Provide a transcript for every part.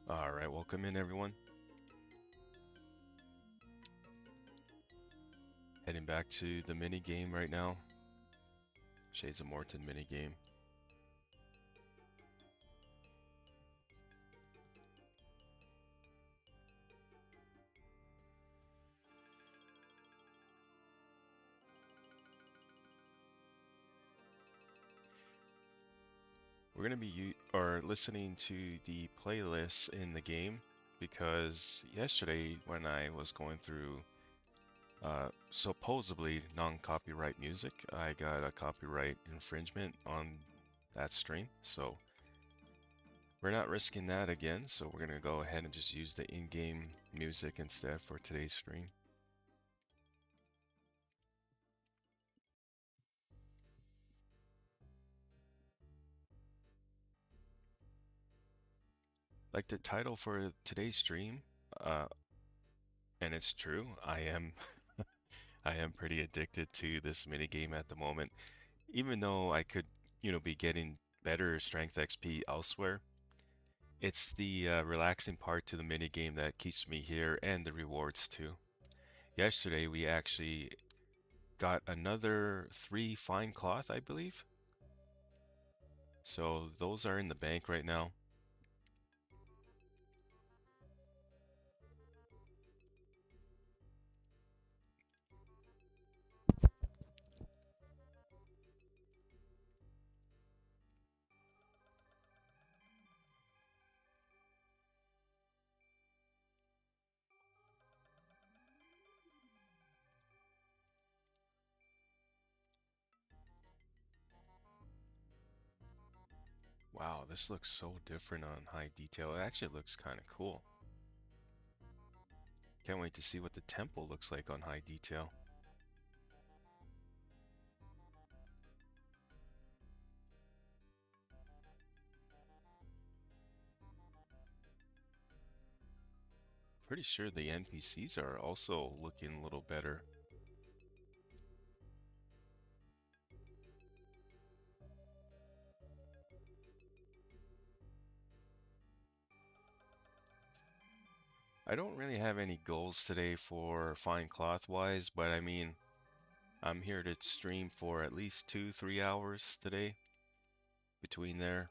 All right, welcome in everyone. Heading back to the mini game right now. Shades of Morton mini game. We're gonna be listening to the playlists in the game because yesterday when I was going through supposedly non-copyright music, I got a copyright infringement on that stream. So we're not risking that again. So we're gonna go ahead and just use the in-game music instead for today's stream. Like the title for today's stream, uh, and it's true, I am I am pretty addicted to this mini game at the moment. Even though I could, be getting better strength XP elsewhere, it's the relaxing part to the mini game that keeps me here and the rewards too. Yesterday we actually got another 3 fine cloth, I believe. So those are in the bank right now. Wow, this looks so different on high detail. It actually looks kind of cool. Can't wait to see what the temple looks like on high detail. Pretty sure the NPCs are also looking a little better. I don't really have any goals today for fine cloth wise, but I mean, I'm here to stream for at least 2-3 hours today between there.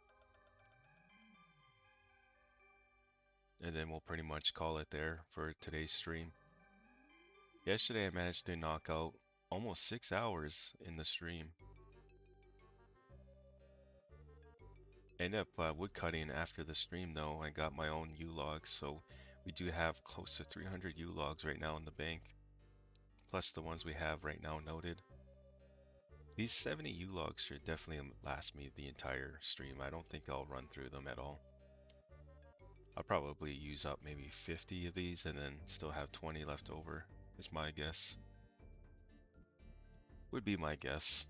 And then we'll pretty much call it there for today's stream. Yesterday I managed to knock out almost 6 hours in the stream. Ended up woodcutting after the stream though. I got my own U-logs, so we do have close to 300 U-logs right now in the bank, plus the ones we have right now noted. These 70 U-logs should definitely last me the entire stream. I don't think I'll run through them at all. I'll probably use up maybe 50 of these and then still have 20 left over, is my guess. Would be my guess.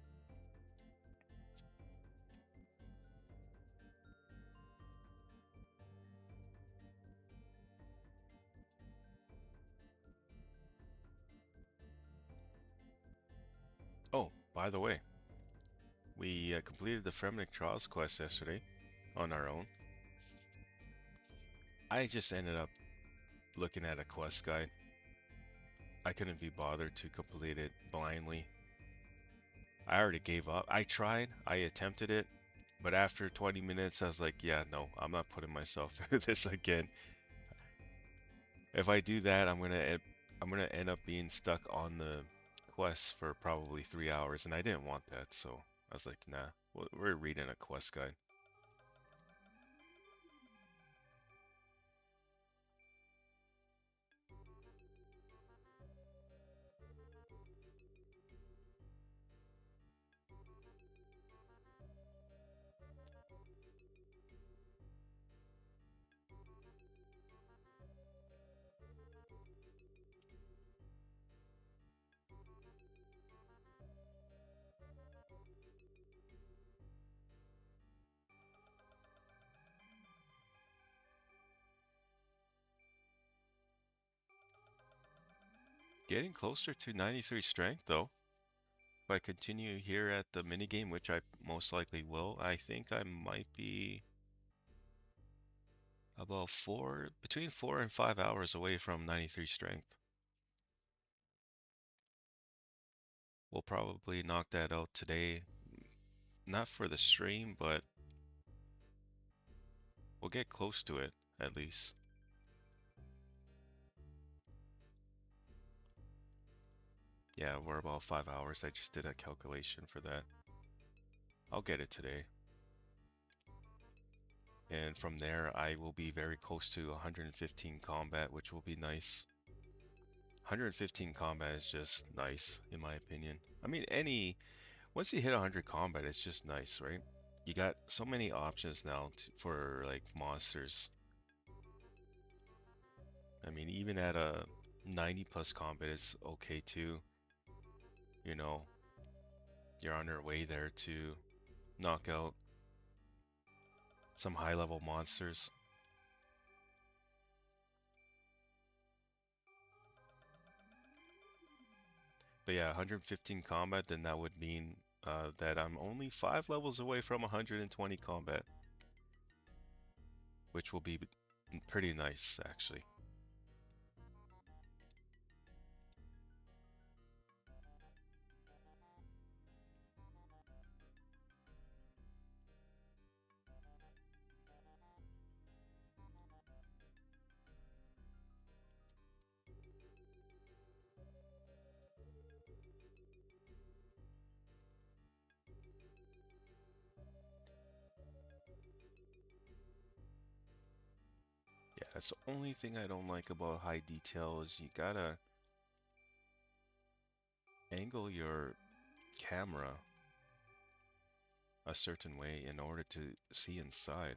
Oh, by the way, we completed the Fremnic Trials quest yesterday on our own. I just ended up looking at a quest guide. I couldn't be bothered to complete it blindly. I already gave up. I tried, I attempted it, but after 20 minutes I was like, yeah, no, I'm not putting myself through this again. If I do that, I'm gonna end up being stuck on the quest for probably 3 hours, and I didn't want that, so I was like, nah, we're reading a quest guide. Getting closer to 93 strength though. If I continue here at the minigame, which I most likely will, I think I might be About between 4 and 5 hours away from 93 strength. We'll probably knock that out today. Not for the stream, but we'll get close to it at least. Yeah, we're about 5 hours. I just did a calculation for that. I'll get it today. And from there, I will be very close to 115 combat, which will be nice. 115 combat is just nice, in my opinion. I mean, once you hit 100 combat, it's just nice, right? You got so many options now for like monsters. I mean, even at a 90 plus combat is okay too. You know, you're on your way there to knock out some high level monsters. But yeah, 115 combat, then that would mean that I'm only 5 levels away from 120 combat, which will be pretty nice, actually. Yeah, that's the only thing I don't like about high detail is you gotta angle your camera a certain way in order to see inside.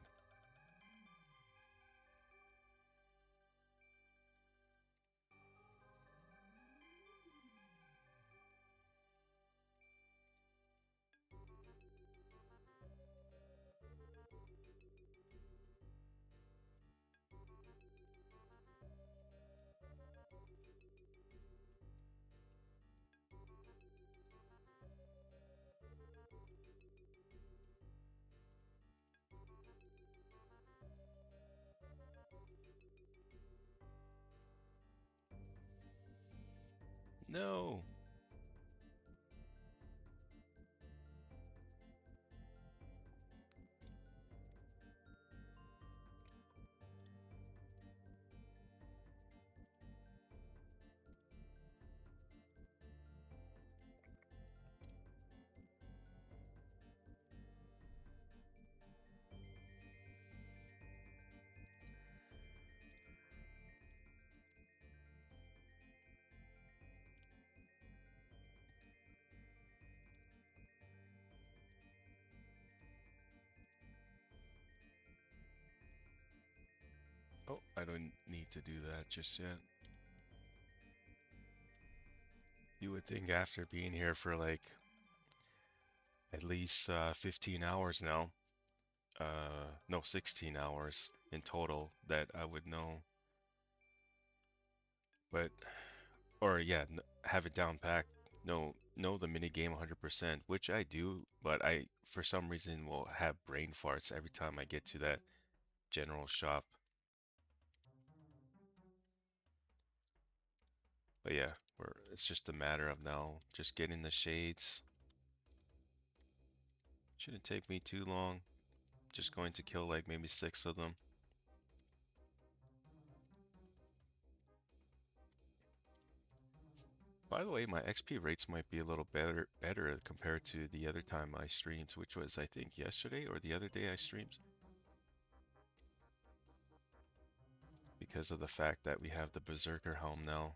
No! Oh, I don't need to do that just yet. You would think after being here for like at least 15 hours now, no, 16 hours in total, that I would know. But, or yeah, have it down packed. Know the mini game 100%, which I do, but I, for some reason, will have brain farts every time I get to that general shop. But yeah, it's just a matter of now just getting the shades. Shouldn't take me too long. Just going to kill like maybe 6 of them. By the way, my XP rates might be a little better compared to the other time I streamed, which was I think yesterday or the other day I streamed. Because of the fact that we have the Berserker helm now.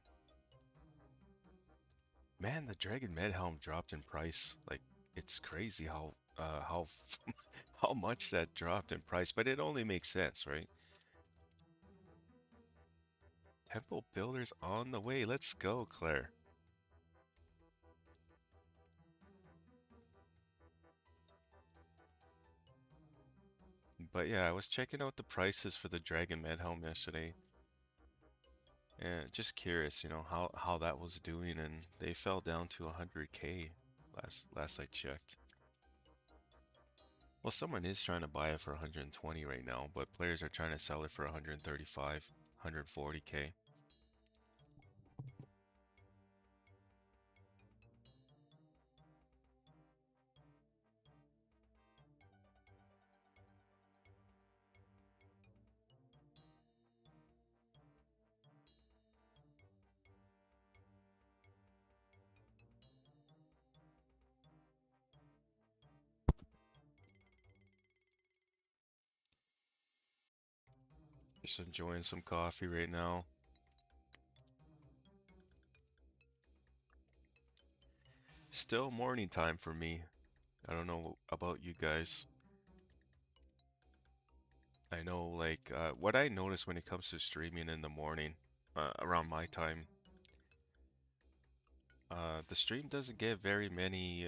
Man, the Dragon Med helm dropped in price. Like, it's crazy how much that dropped in price, but it only makes sense, right? Temple Builders on the way. Let's go, Claire. But yeah, I was checking out the prices for the Dragon Med helm yesterday. And just curious, how that was doing, and they fell down to 100K last I checked. Well, someone is trying to buy it for 120 right now, but players are trying to sell it for 135, 140K. Just enjoying some coffee right now. Still morning time for me. I don't know about you guys. I know, like, what I notice when it comes to streaming in the morning, around my time, the stream doesn't get very many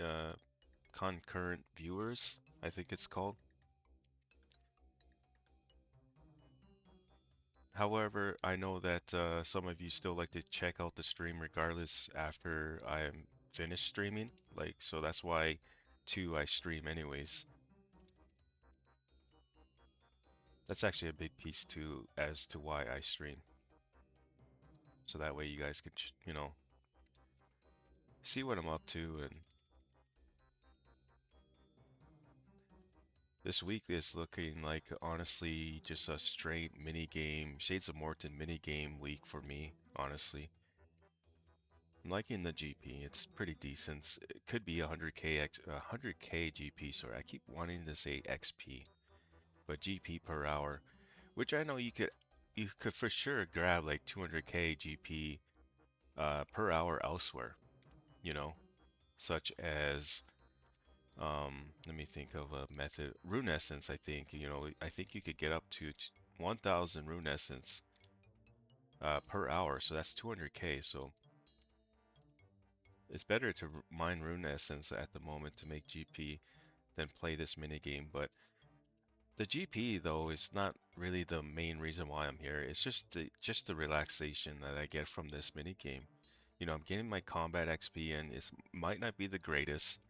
concurrent viewers, I think it's called. However, I know that some of you still like to check out the stream regardless after I am finished streaming. Like, so that's why, too, I stream anyways. That's actually a big piece too as to why I stream. So that way you guys could, see what I'm up to. And this week is looking like, honestly, just a straight mini game, Shades of Morton mini game week for me, honestly. I'm liking the GP. It's pretty decent. It could be 100K GP, sorry. I keep wanting to say XP, but GP per hour, which I know you could for sure grab like 200K GP per hour elsewhere, you know, such as let me think of a method. Rune Essence, I think, I think you could get up to 1,000 Rune Essence per hour, so that's 200K. So it's better to mine Rune Essence at the moment to make GP than play this mini game. But the GP though is not really the main reason why I'm here. It's just the relaxation that I get from this mini game. I'm getting my combat XP and it might not be the greatest,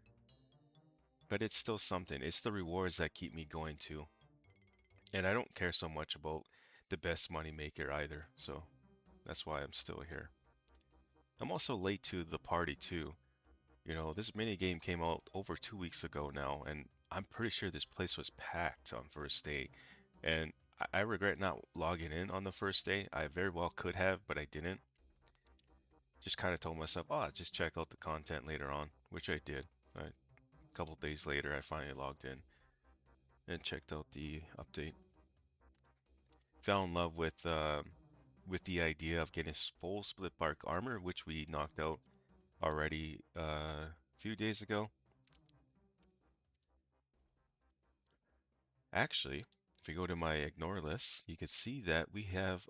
but it's still something. It's the rewards that keep me going too. And I don't care so much about the best money maker either, so that's why I'm still here. I'm also late to the party too. This mini game came out over 2 weeks ago now, and I'm pretty sure this place was packed on first day. And I regret not logging in on the first day. I very well could have, but I didn't. Just kind of told myself, oh, just check out the content later on, which I did. A couple days later, I finally logged in and checked out the update. Fell in love with the idea of getting full split bark armor, which we knocked out already a few days ago. Actually, if you go to my ignore list, you can see that we have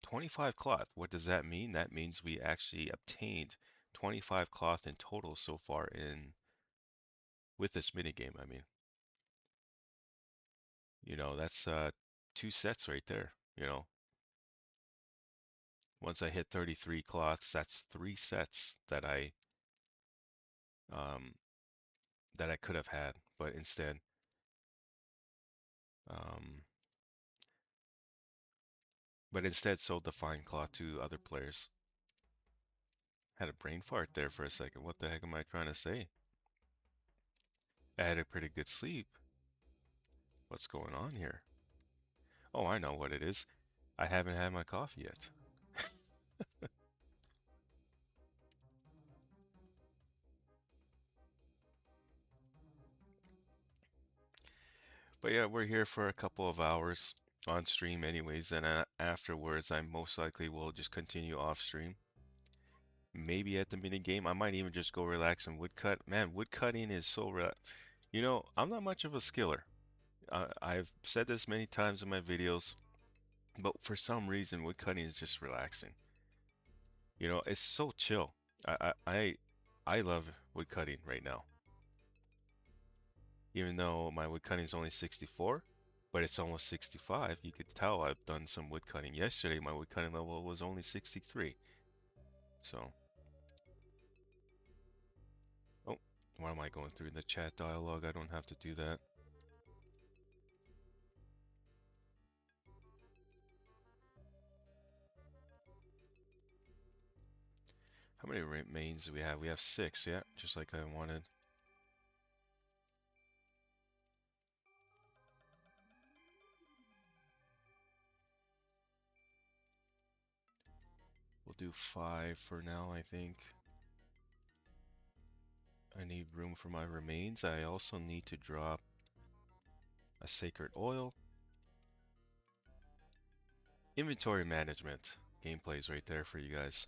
25 cloth. What does that mean? That means we actually obtained 25 cloth in total so far in with this minigame. I mean, that's 2 sets right there. Once I hit 33 cloths, that's 3 sets um, that I could have had, but um, instead sold the fine cloth to other players. Had a brain fart there for a second. What the heck am I trying to say? I had a pretty good sleep. What's going on here? Oh, I know what it is. I haven't had my coffee yet. But yeah, we're here for a couple of hours on stream anyways, and afterwards I most likely will just continue off stream. Maybe at the mini game, I might even just go relax and woodcut. Man, woodcutting is so I'm not much of a skiller. I've said this many times in my videos, but for some reason, woodcutting is just relaxing. It's so chill. I love woodcutting right now. Even though my woodcutting is only 64, but it's almost 65. You could tell I've done some woodcutting. Yesterday, my woodcutting level was only 63. So, oh, why am I going through the chat dialogue? I don't have to do that. How many remains do we have? We have 6, yeah, just like I wanted. We'll do 5 for now, I think. I need room for my remains. I also need to drop a sacred oil. Inventory management. Gameplay's right there for you guys.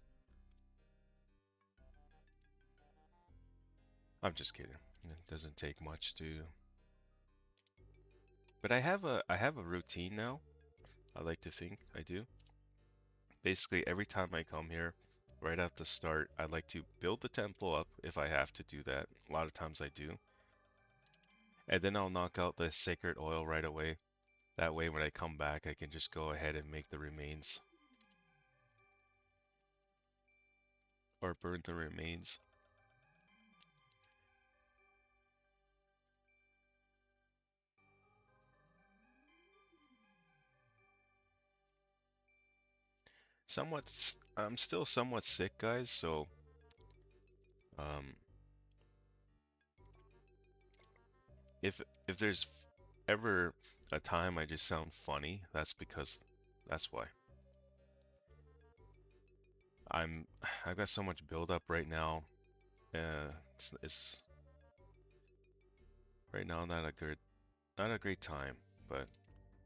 I'm just kidding. It doesn't take much to... But I have a routine now. I like to think I do. Basically, every time I come here, right at the start, I like to build the temple up if I have to do that. A lot of times I do. And then I'll knock out the sacred oil right away. That way when I come back, I can just go ahead and make the remains. Or burn the remains. I'm still somewhat sick, guys, so um, if if there's ever a time I just sound funny, that's because that's why. I'm I've got so much buildup right now. It's right now not a great time, but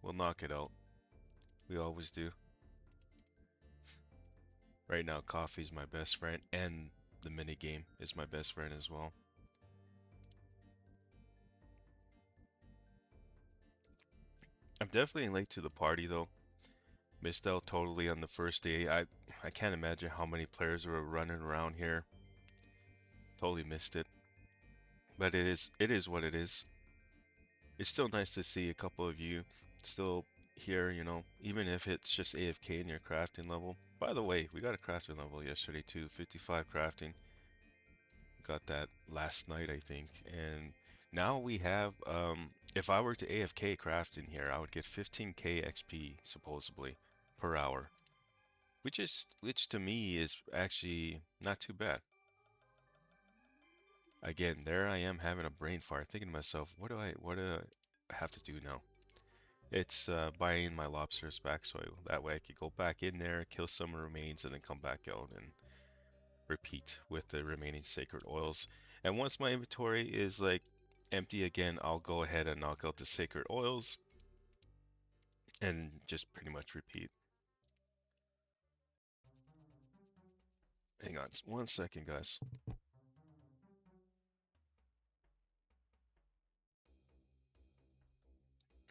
we'll knock it out. We always do. Right now, coffee's my best friend, and the mini game is my best friend as well. I'm definitely late to the party though. Missed out totally on the first day. I can't imagine how many players were running around here. Totally missed it. But it is what it is. It's still nice to see a couple of you still here, even if it's just AFK in your crafting level. By the way, we got a crafting level yesterday too, 55 crafting. Got that last night, I think. And now we have, if I were to AFK craft in here, I would get 15k XP supposedly per hour, which to me is actually not too bad. Again, there I am having a brain fart, thinking to myself, what do I have to do now? It's buying my lobsters back, so that way I could go back in there, kill some remains, and then come back out and repeat with the remaining sacred oils. And once my inventory is like empty again, I'll go ahead and knock out the sacred oils and just pretty much repeat. Hang on 1 second, guys.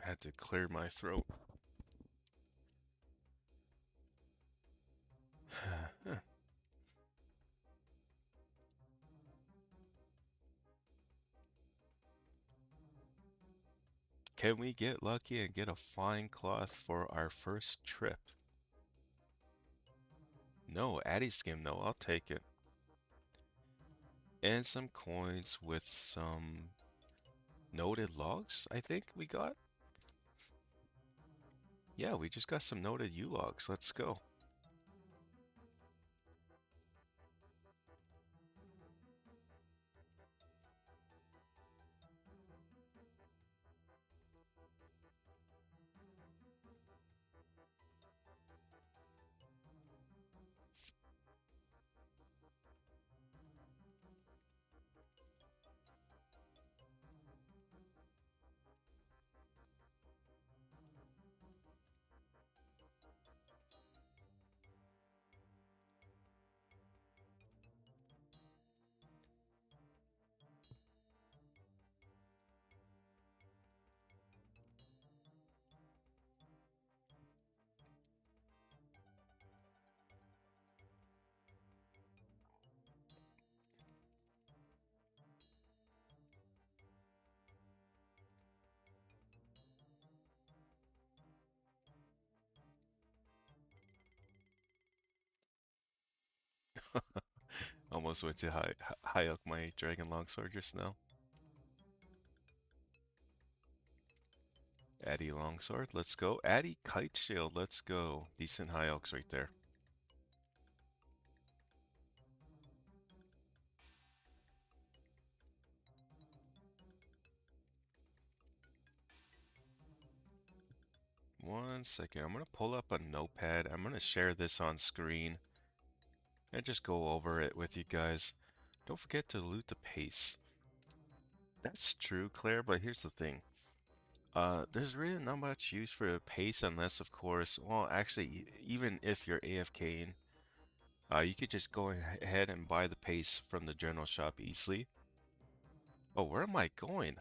I had to clear my throat. Can we get lucky and get a fine cloth for our first trip? No, Addy skim though, I'll take it. And some coins with some noted logs, I think we got. Yeah, we just got some noted U logs. Let's go. Almost went to high up my dragon longsword just now. Addy longsword, let's go. Addy kite shield, let's go. Decent high elks right there. One second. I'm gonna pull up a notepad. I'm gonna share this on screen and just go over it with you guys. Don't forget to loot the pace. That's true, Claire, but here's the thing. There's really not much use for the pace unless, of course, well, actually, even if you're AFKing, you could just go ahead and buy the pace from the general shop easily. Oh, where am I going?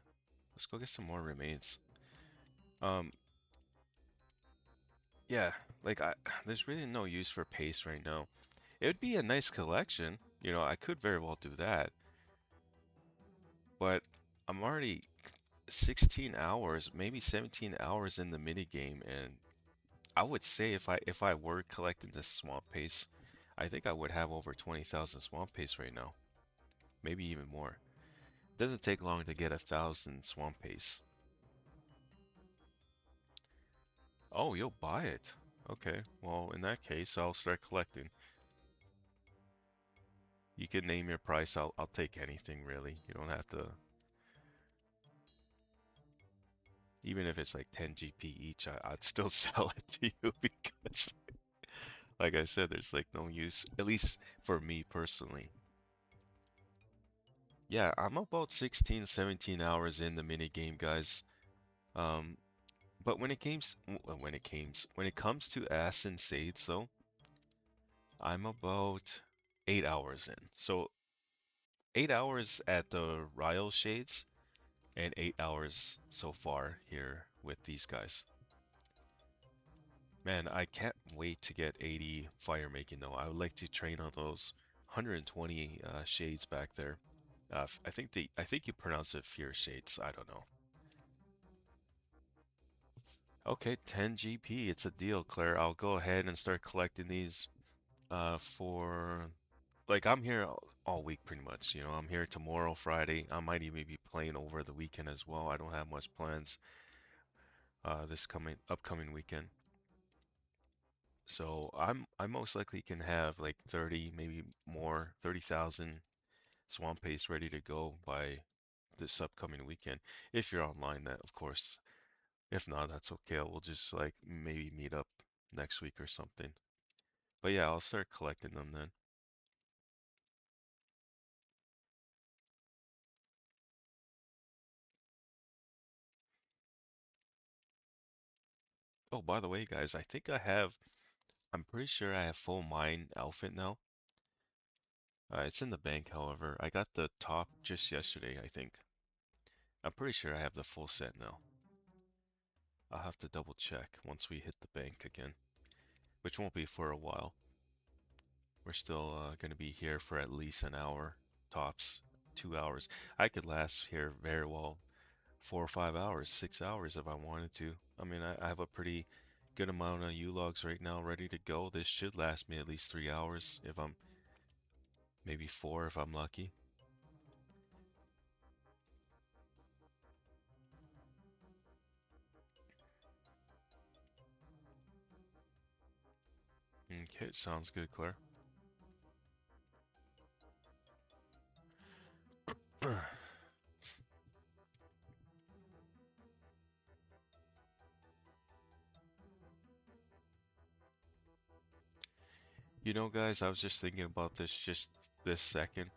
Let's go get some more remains. Um, yeah, like there's really no use for pace right now. It would be a nice collection. You know, I could very well do that, but I'm already 16 hours, maybe 17 hours in the mini game, and I would say if I were collecting this swamp pace, I think I would have over 20,000 swamp pace right now, maybe even more. Doesn't take long to get 1,000 swamp pace. Oh, you'll buy it. Okay, well in that case, I'll start collecting. You can name your price. I'll take anything really. You don't have to. Even if it's like 10 GP each, I'd still sell it to you because, like I said, there's like no use, at least for me personally. Yeah, I'm about 16, 17 hours in the mini game, guys. Um, but when it comes to Ass and Sades, though, I'm about 8 hours in. So 8 hours at the Ryle Shades and 8 hours so far here with these guys. Man, I can't wait to get 80 fire making though. I would like to train on those 120 shades back there. I think you pronounce it fear shades. I don't know. Okay, 10 GP. It's a deal, Claire. I'll go ahead and start collecting these for like I'm here all week pretty much. You know, I'm here tomorrow, Friday. I might even be playing over the weekend as well. I don't have much plans this upcoming weekend. So I most likely can have like 30, maybe more, 30,000 swamp paste ready to go by this upcoming weekend. If you're online, that of course. If not, that's okay. We'll just like maybe meet up next week or something. But yeah, I'll start collecting them then. Oh, by the way, guys, I'm pretty sure I have full mine outfit now. It's in the bank, however. I got the top just yesterday, I think. I'm pretty sure I have the full set now. I'll have to double check once we hit the bank again, which won't be for a while. We're still going to be here for at least an hour, tops 2 hours. I could last here very well 4 or 5 hours, 6 hours if I wanted to. I mean, I have a pretty good amount of U-logs right now ready to go. This should last me at least 3 hours if I'm maybe four if I'm lucky. Okay, sounds good, Claire. You know, guys, I was just thinking about this just this second.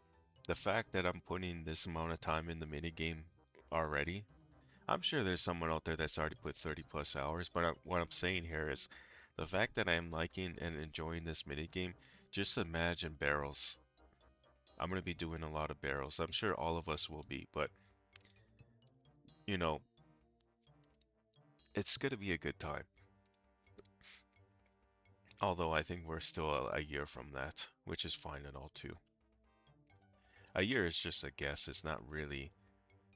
The fact that I'm putting this amount of time in the minigame already, I'm sure there's someone out there that's already put 30 plus hours, but what I'm saying here is the fact that I am liking and enjoying this minigame, just imagine barrels. I'm going to be doing a lot of barrels. I'm sure all of us will be, but you know, it's going to be a good time. Although I think we're still a year from that, which is fine and all too. A year is just a guess. It's not really,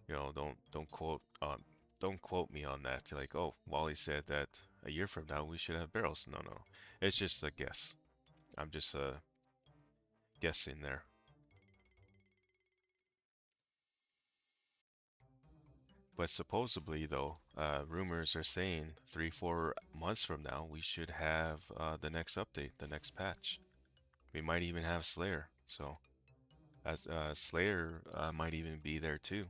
don't quote me on that. Like, oh, Wally said that a year from now we should have barrels. No, no, it's just a guess. I'm just guessing there. But supposedly, though, rumors are saying 3, 4 months from now we should have the next update, the next patch. We might even have Slayer. So, as Slayer might even be there too.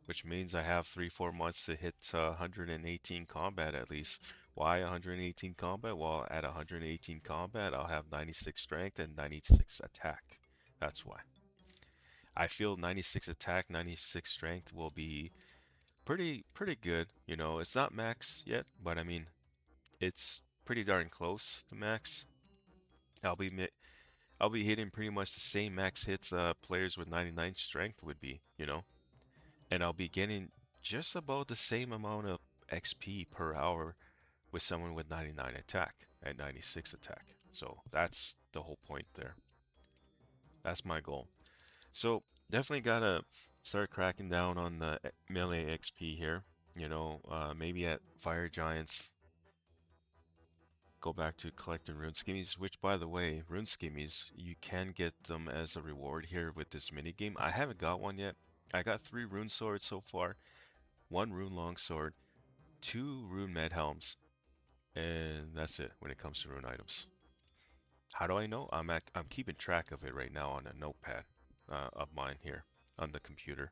which means I have 3-4 months to hit 118 combat at least. Why 118 combat? Well, at 118 combat, I'll have 96 strength and 96 attack. That's why. I feel 96 attack, 96 strength will be pretty good. You know, it's not max yet, but I mean, it's pretty darn close to max. I'll be I'll be hitting pretty much the same max hits players with 99 strength would be, you know, and I'll be getting just about the same amount of XP per hour with someone with 99 attack and 96 attack. So that's the whole point there. That's my goal. So definitely gotta start cracking down on the melee XP here. You know, maybe at Fire Giants, go back to collecting rune skimmies, which by the way, rune skimmies, you can get them as a reward here with this mini game. I haven't got one yet. I got 3 rune swords so far, 1 rune longsword, 2 rune med helms, and that's it when it comes to rune items. How do I know? I'm keeping track of it right now on a notepad of mine here on the computer.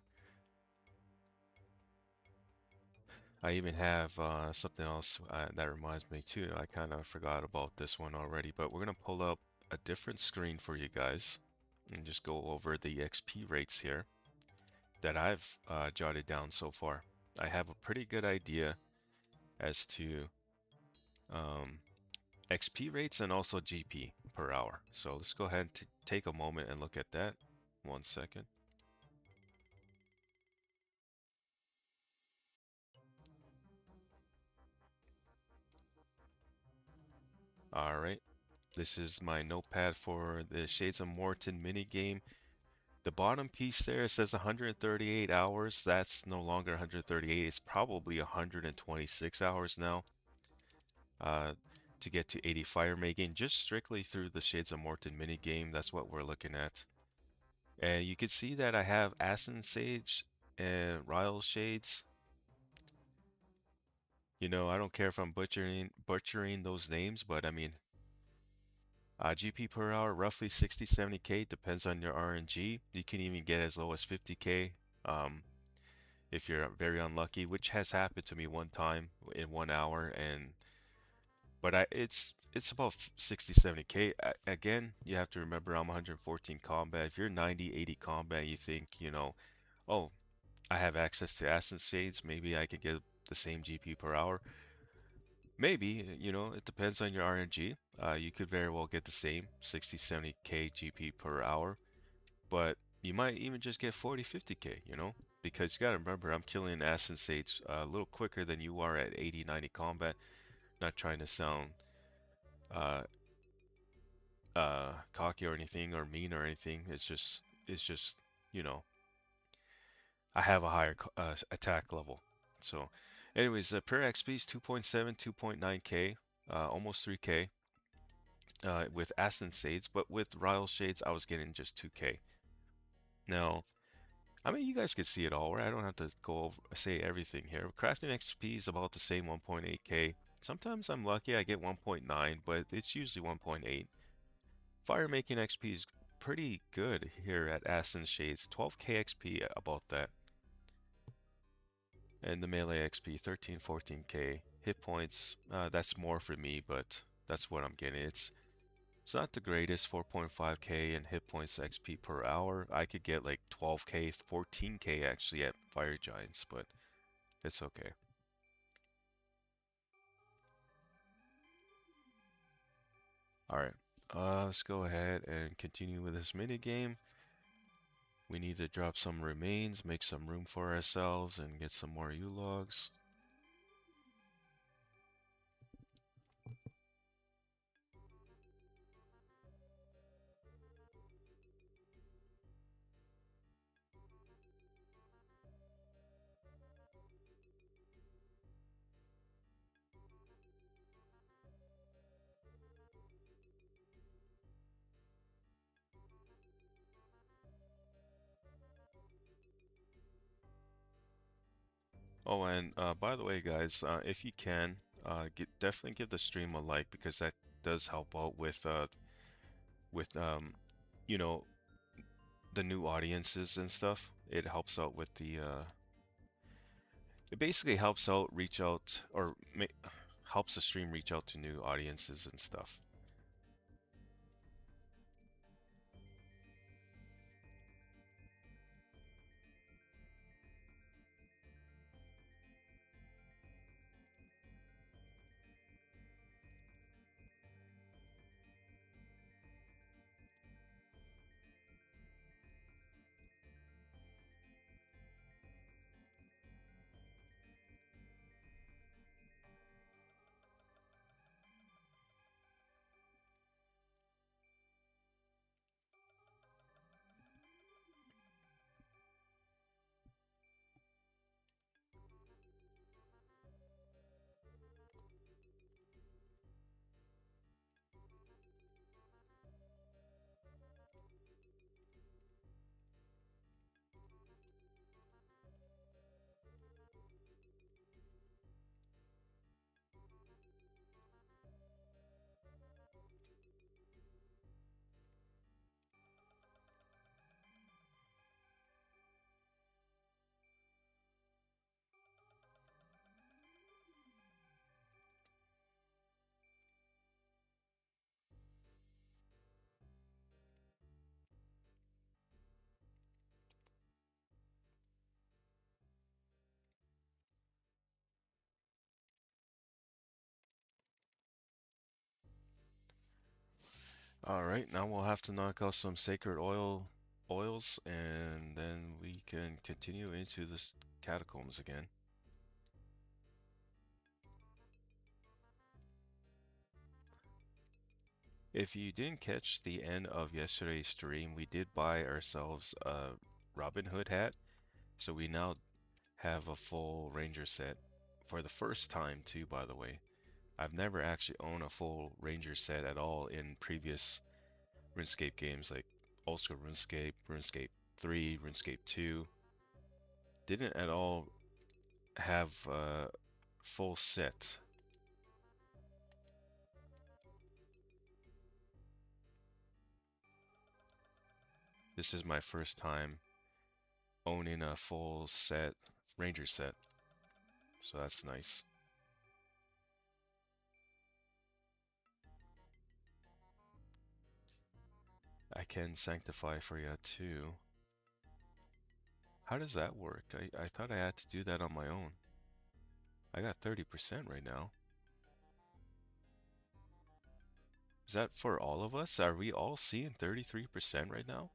I even have something else that reminds me too. I kind of forgot about this one already, but we're gonna pull up a different screen for you guys and just go over the XP rates here that I've jotted down so far. I have a pretty good idea as to um, XP rates and also GP per hour. So let's go ahead and take a moment and look at that. 1 second. All right. This is my notepad for the Shades of Morton mini game. The bottom piece there says 138 hours. That's no longer 138. It's probably 126 hours now uh, to get to 80 fire making, just strictly through the Shades of Morton mini game. That's what we're looking at. And you can see that I have Ascent Sage and Ryle Shades. You know, I don't care if I'm butchering those names, but I mean, GP per hour, roughly 60, 70k, depends on your RNG. You can even get as low as 50k if you're very unlucky, which has happened to me one time in 1 hour. But it's about 60, 70k. Again, you have to remember I'm 114 combat. If you're 90, 80 combat, you think, you know, oh, I have access to Ascent Shades, maybe I could get the same GP per hour. Maybe, you know, it depends on your RNG. You could very well get the same 60, 70k GP per hour, but you might even just get 40, 50k, you know? Because you gotta remember, I'm killing Ascent Sage a little quicker than you are at 80, 90 combat. Not trying to sound uh, cocky or anything or mean or anything. It's just, you know, I have a higher attack level. So, anyways, per XP is 2.7, 2.9k, almost 3k. With Ascent Shades, but with Ryle Shades, I was getting just 2k. Now, I mean, you guys can see it all, right? I don't have to go over, say everything here. Crafting XP is about the same 1.8k. Sometimes I'm lucky, I get 1.9, but it's usually 1.8. Fire making XP is pretty good here at Ascent Shades, 12k XP about that. And the melee XP, 13, 14k. Hit points, that's more for me, but that's what I'm getting. It's not the greatest, 4.5k and hit points XP per hour. I could get like 12k, 14k actually at Fire Giants, but it's okay. Alright, let's go ahead and continue with this mini game. We need to drop some remains, make some room for ourselves, and get some more U-logs. Oh, and by the way, guys, if you can, definitely give the stream a like because that does help out with you know, the new audiences and stuff. It helps out with the It basically helps out, reach out, or helps the stream reach out to new audiences and stuff. All right, now we'll have to knock out some sacred oils, and then we can continue into this catacombs again. If you didn't catch the end of yesterday's stream, we did buy ourselves a Robin Hood hat, so we now have a full Ranger set for the first time too, by the way. I've never actually owned a full Ranger set at all in previous RuneScape games like Old School RuneScape, RuneScape 3, RuneScape 2. Didn't at all have a full set. This is my first time owning a full set, Ranger set, so that's nice. I can sanctify for you too. How does that work? I thought I had to do that on my own. I got 30% right now. Is that for all of us? Are we all seeing 33% right now?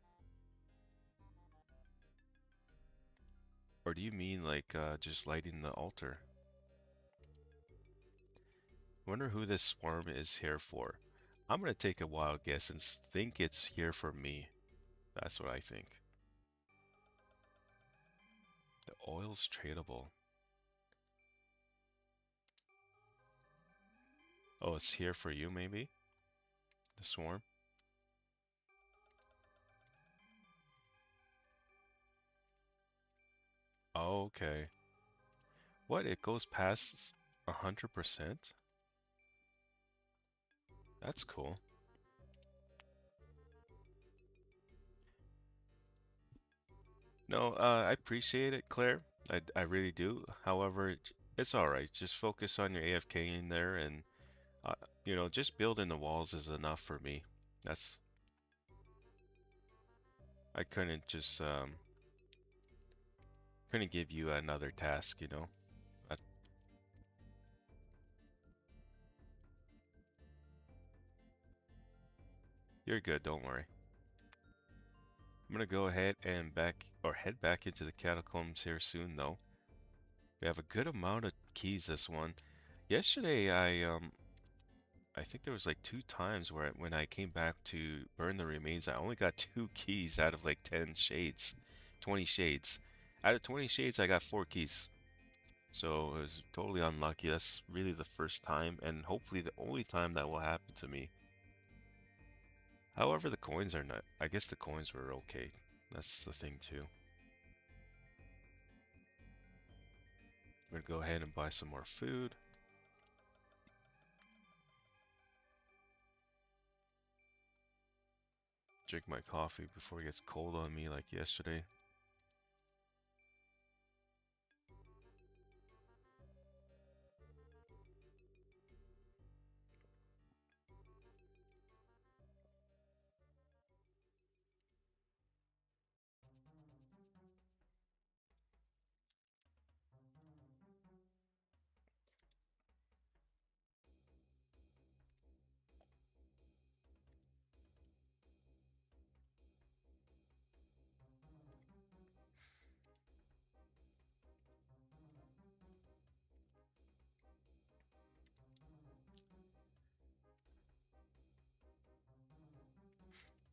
Or do you mean like just lighting the altar? Wonder who this swarm is here for. I'm gonna take a wild guess and think it's here for me. That's what I think. The oil's tradable. Oh, it's here for you maybe? The swarm? Oh, okay. What, it goes past 100%? That's cool. No, I appreciate it, Claire. I really do. However, it's alright. Just focus on your AFK in there and, uh, just building the walls is enough for me. That's, I couldn't give you another task, you know? But you're good, don't worry. I'm gonna go ahead and head back into the catacombs here soon, though. We have a good amount of keys this one. Yesterday, I think there was like 2 times where when I came back to burn the remains, I only got 2 keys out of like 10 shades, 20 shades. Out of 20 shades, I got 4 keys. So it was totally unlucky. That's really the first time, and hopefully the only time that will happen to me. However, the coins are not. I guess the coins were okay. That's the thing too. I'm gonna go ahead and buy some more food. Drink my coffee before it gets cold on me like yesterday.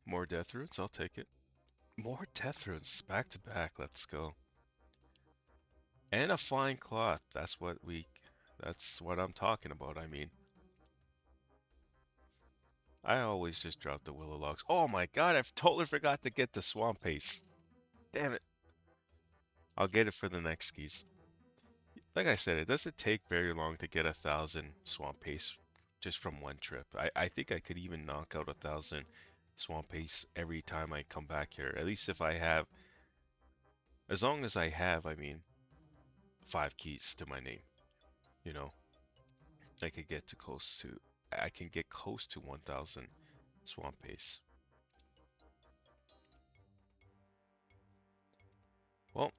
More death roots, I'll take it. More death roots, back to back, let's go. And a fine cloth, that's what I'm talking about, I mean. I always just drop the willow logs. Oh my god, I totally forgot to get the swamp paste. Damn it. I'll get it for the next skis. Like I said, it doesn't take very long to get 1,000 swamp paste just from one trip. I think I could even knock out 1,000 swamp paste every time I come back here. At least if I have, as long as I have, I mean, 5 keys to my name. You know, I could get to close to, I can get close to 1,000 swamp paste. Well,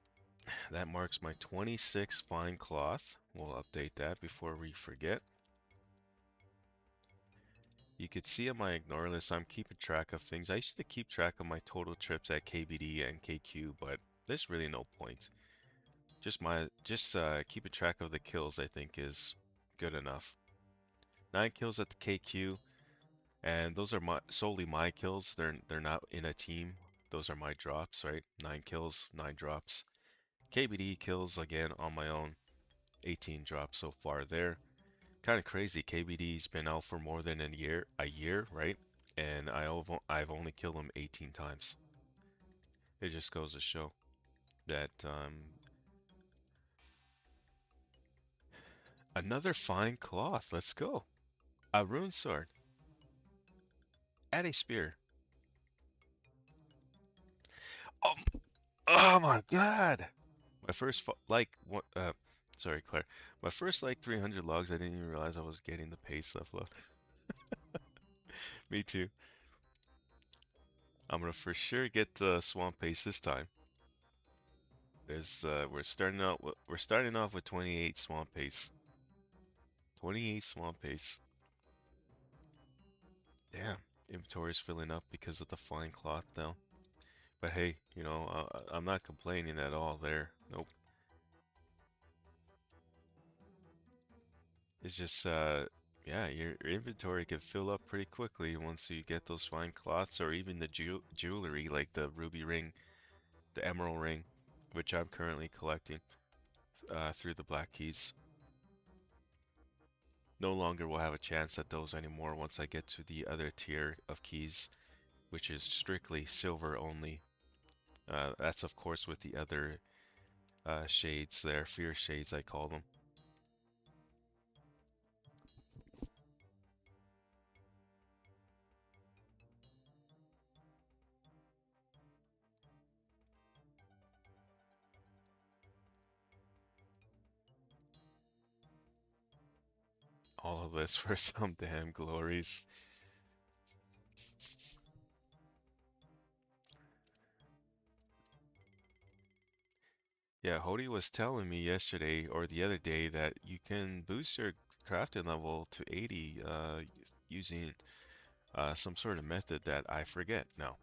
that marks my 26 fine cloth. We'll update that before we forget. You could see on my ignore list, I'm keeping track of things. I used to keep track of my total trips at KBD and KQ, but there's really no point. Just keeping track of the kills, I think, is good enough. 9 kills at the KQ, and those are solely my kills. They're not in a team. Those are my drops, right? 9 kills, 9 drops. KBD kills again on my own. 18 drops so far there. Kind of crazy. KBD's been out for more than a year, right? And I've only killed him 18 times. It just goes to show that another fine cloth. Let's go. A rune sword. Add a spear. Oh, oh my god! My first like what? Sorry, Claire. My first like 300 logs. I didn't even realize I was getting the pace level up. Me too. I'm gonna for sure get the swamp pace this time. We're starting off with 28 swamp pace. 28 swamp pace. Damn, inventory's filling up because of the fine cloth now. But hey, I'm not complaining at all there. Nope. It's just, yeah, your inventory can fill up pretty quickly once you get those fine cloths or even the jewelry like the ruby ring, the emerald ring, which I'm currently collecting through the black keys. No longer will have a chance at those anymore once I get to the other tier of keys, which is strictly silver only. That's of course with the other shades there, fear shades I call them. All of this for some damn glories. Yeah, Hody was telling me yesterday or the other day that you can boost your crafting level to 80 using some sort of method that I forget now.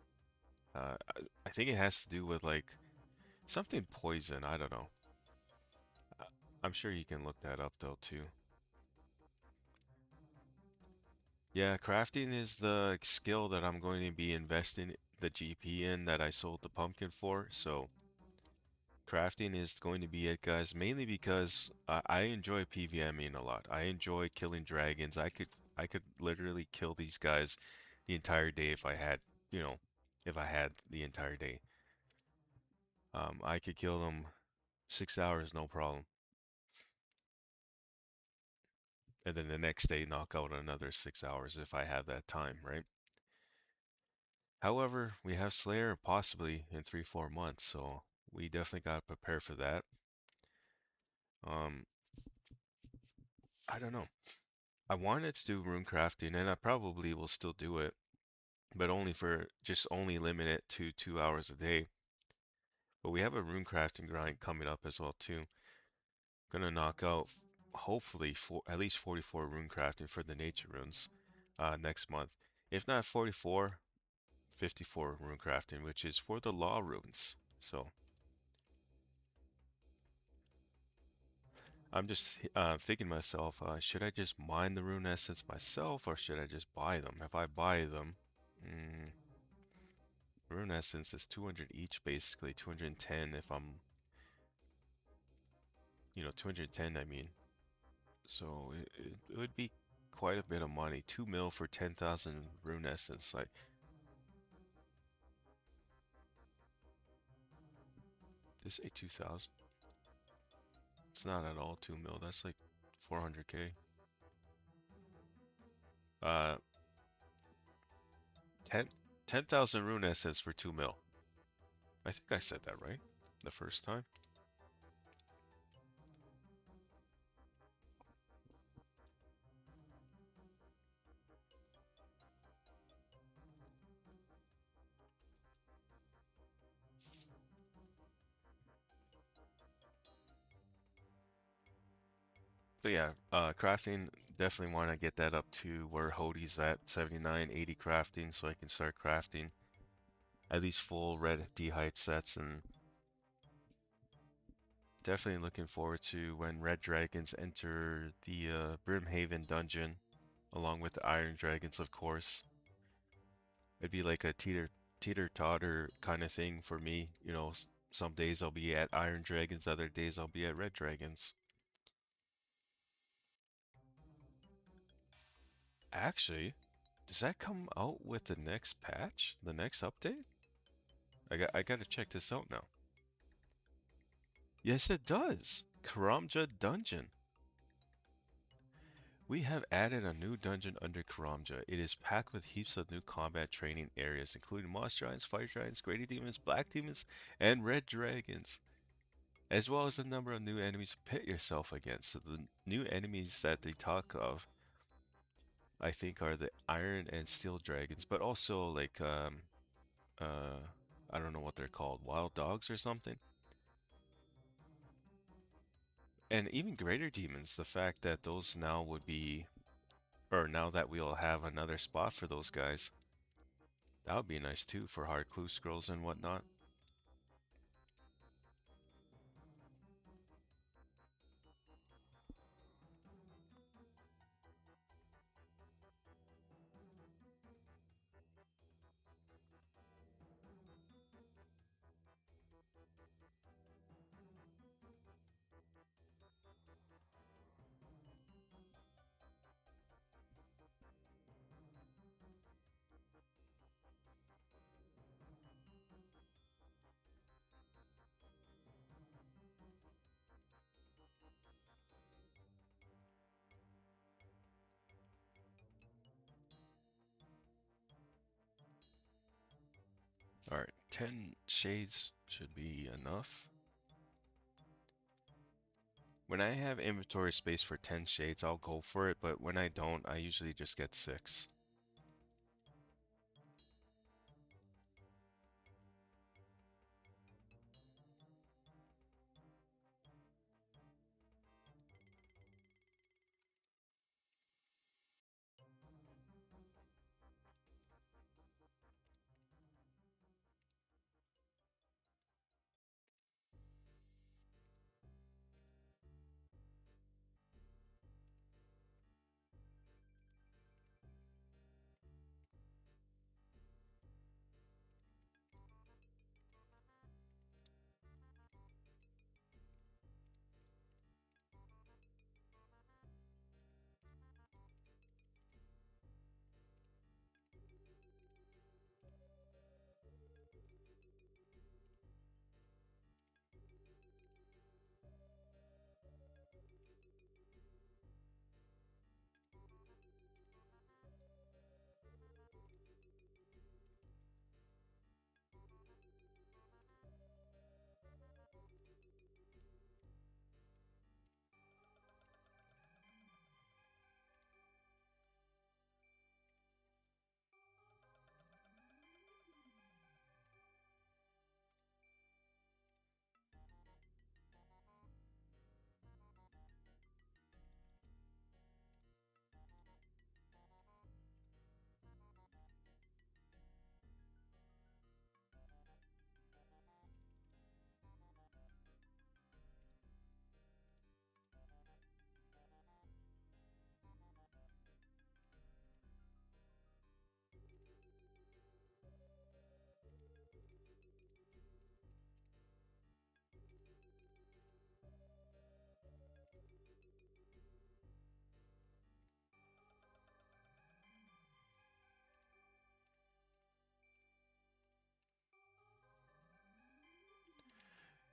I think it has to do with like something poison. I don't know. Uh, I'm sure you can look that up though too. Yeah, crafting is the skill that I'm going to be investing the GP in that I sold the pumpkin for. So crafting is going to be it, guys, mainly because I enjoy PvMing a lot. I enjoy killing dragons. I could literally kill these guys the entire day if I had, if I had the entire day. I could kill them 6 hours, no problem. And then the next day knock out another 6 hours if I have that time, right? However, we have Slayer possibly in 3-4 months, so we definitely got to prepare for that. Um, I don't know. I wanted to do rune crafting, and I probably will still do it, but only limit it to 2 hours a day. But we have a rune crafting grind coming up as well too. Gonna knock out hopefully at least 44 rune crafting for the nature runes next month. If not 44, 54 rune crafting, which is for the law runes. So I'm just thinking to myself, should I just mine the rune essence myself or should I just buy them? If I buy them, mm, Rune Essence is 200 each, basically. 210 if I'm, 210 I mean. So it would be quite a bit of money. 2 mil for 10,000 Rune Essence. Like, this a 2,000. It's not at all 2 mil. That's like 400k. 10 10,000 Rune Essence for 2 mil. I think I said that right the first time. But yeah, crafting, definitely want to get that up to where Hodie's at, 79, 80 crafting, so I can start crafting at least full red dehyde sets, and definitely looking forward to when red dragons enter the Brimhaven dungeon, along with the iron dragons, of course. It'd be like a teeter-totter kind of thing for me. Some days I'll be at iron dragons, other days I'll be at red dragons. Actually, does that come out with the next patch? The next update? I gotta check this out now. Yes, it does. Karamja Dungeon. We have added a new dungeon under Karamja. It is packed with heaps of new combat training areas, including moss giants, fire giants, grady demons, black demons, and red dragons, as well as a number of new enemies to pit yourself against. So the new enemies that they talk of, I think, are the iron and steel dragons, but also like uh I don't know what they're called, wild dogs or something. And even greater demons, the fact that those now would be, or now that we'll have another spot for those guys, that would be nice too for hard clue scrolls and whatnot. Alright, 10 shades should be enough. When I have inventory space for 10 shades, I'll go for it, but when I don't, I usually just get 6.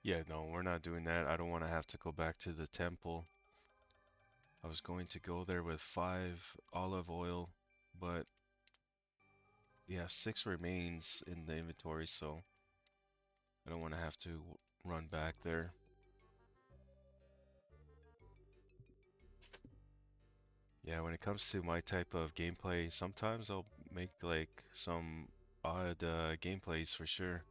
Yeah, no, we're not doing that. I don't want to have to go back to the temple. I was going to go there with 5 olive oil, but we have 6 remains in the inventory, so I don't want to have to run back there. Yeah, when it comes to my type of gameplay, sometimes I'll make like some odd gameplays for sure.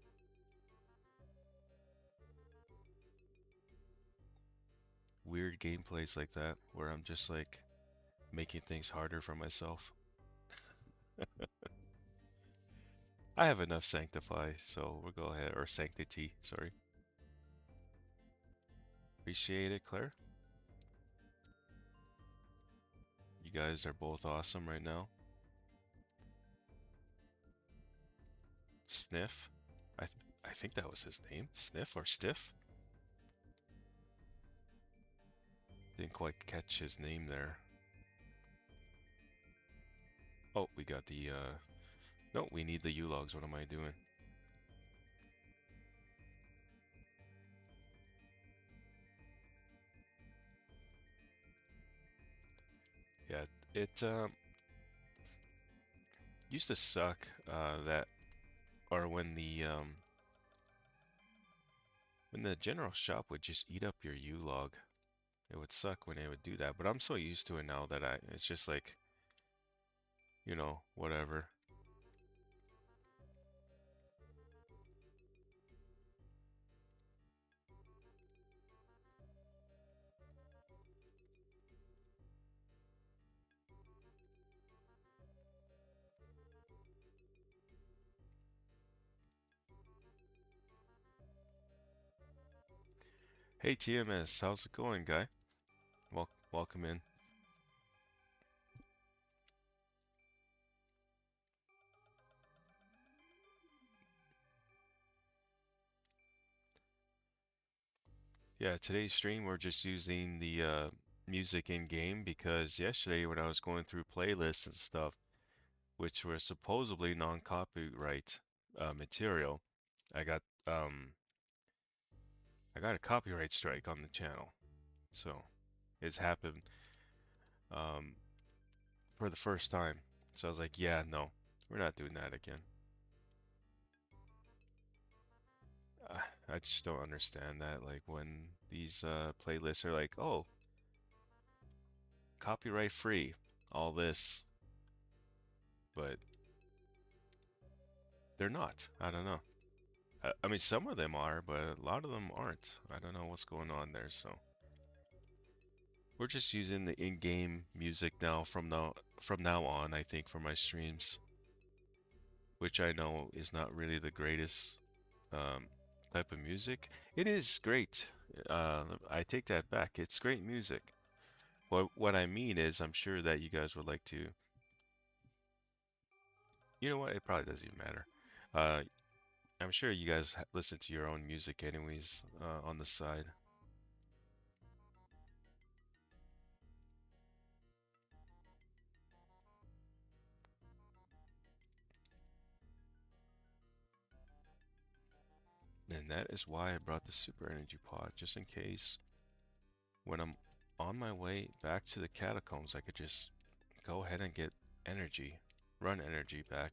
Weird gameplays like that, where I'm just like making things harder for myself. I have enough sanctify, so we'll go ahead, or sanctity, sorry. Appreciate it, Claire. You guys are both awesome right now. Sniff. I think that was his name. Sniff or Stiff? Didn't quite catch his name there. Oh, we got the no, we need the U-logs. What am I doing? Yeah, it used to suck that or when the general shop would just eat up your U-log. It would suck when they would do that, but I'm so used to it now that it's just like, whatever. Hey TMS, how's it going, guy? Welcome in. Yeah, today's stream we're just using the music in game because yesterday when I was going through playlists and stuff, which were supposedly non-copyright material, I got um I got a copyright strike on the channel. So it's happened um for the first time. So I was like, yeah, no, we're not doing that again. I just don't understand that. Like when these playlists are like, oh, copyright free, all this, but they're not. I don't know. I mean, some of them are, but a lot of them aren't. I don't know what's going on there. So we're just using the in-game music now from now on. I think for my streams, which I know is not really the greatest um, type of music. It is great. I take that back. It's great music. What I mean is, I'm sure that you guys would like to. You know what? It probably doesn't even matter. Uh, I'm sure you guys listen to your own music anyways on the side. And that is why I brought the super energy pod, just in case when I'm on my way back to the catacombs, I could just go ahead and get energy, run energy back.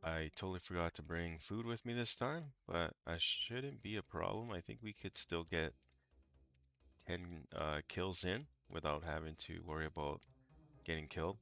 I totally forgot to bring food with me this time, but I shouldn't be a problem. I think we could still get 10 kills in without having to worry about getting killed.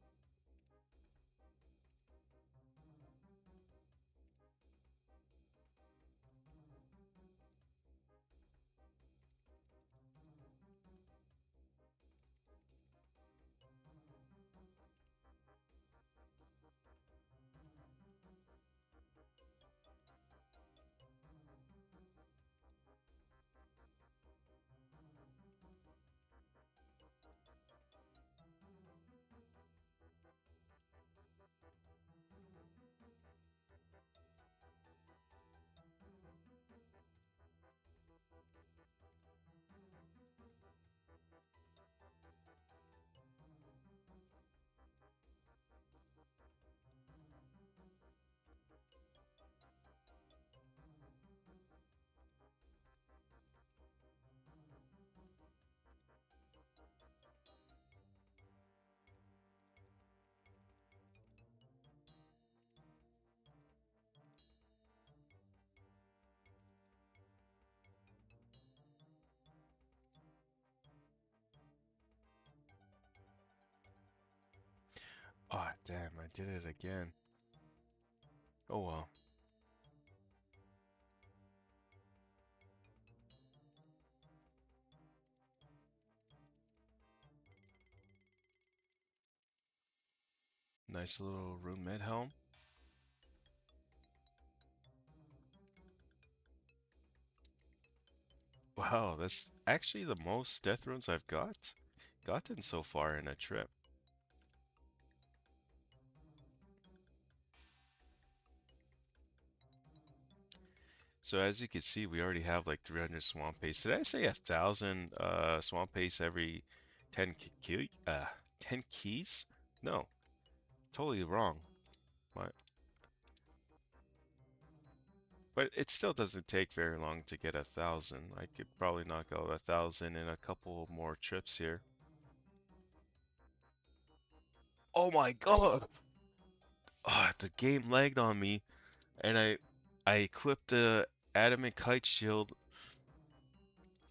Damn, I did it again. Oh well. Nice little rune med helm. Wow, that's actually the most death runes I've gotten so far in a trip. So as you can see, we already have like 300 swamp paste. Did I say 1,000 swamp paste every 10 10 keys? No, totally wrong. My, but it still doesn't take very long to get 1,000. I could probably knock out 1,000 in a couple more trips here. Oh my god! Ah, the game lagged on me, and I equipped the adamant kite shield,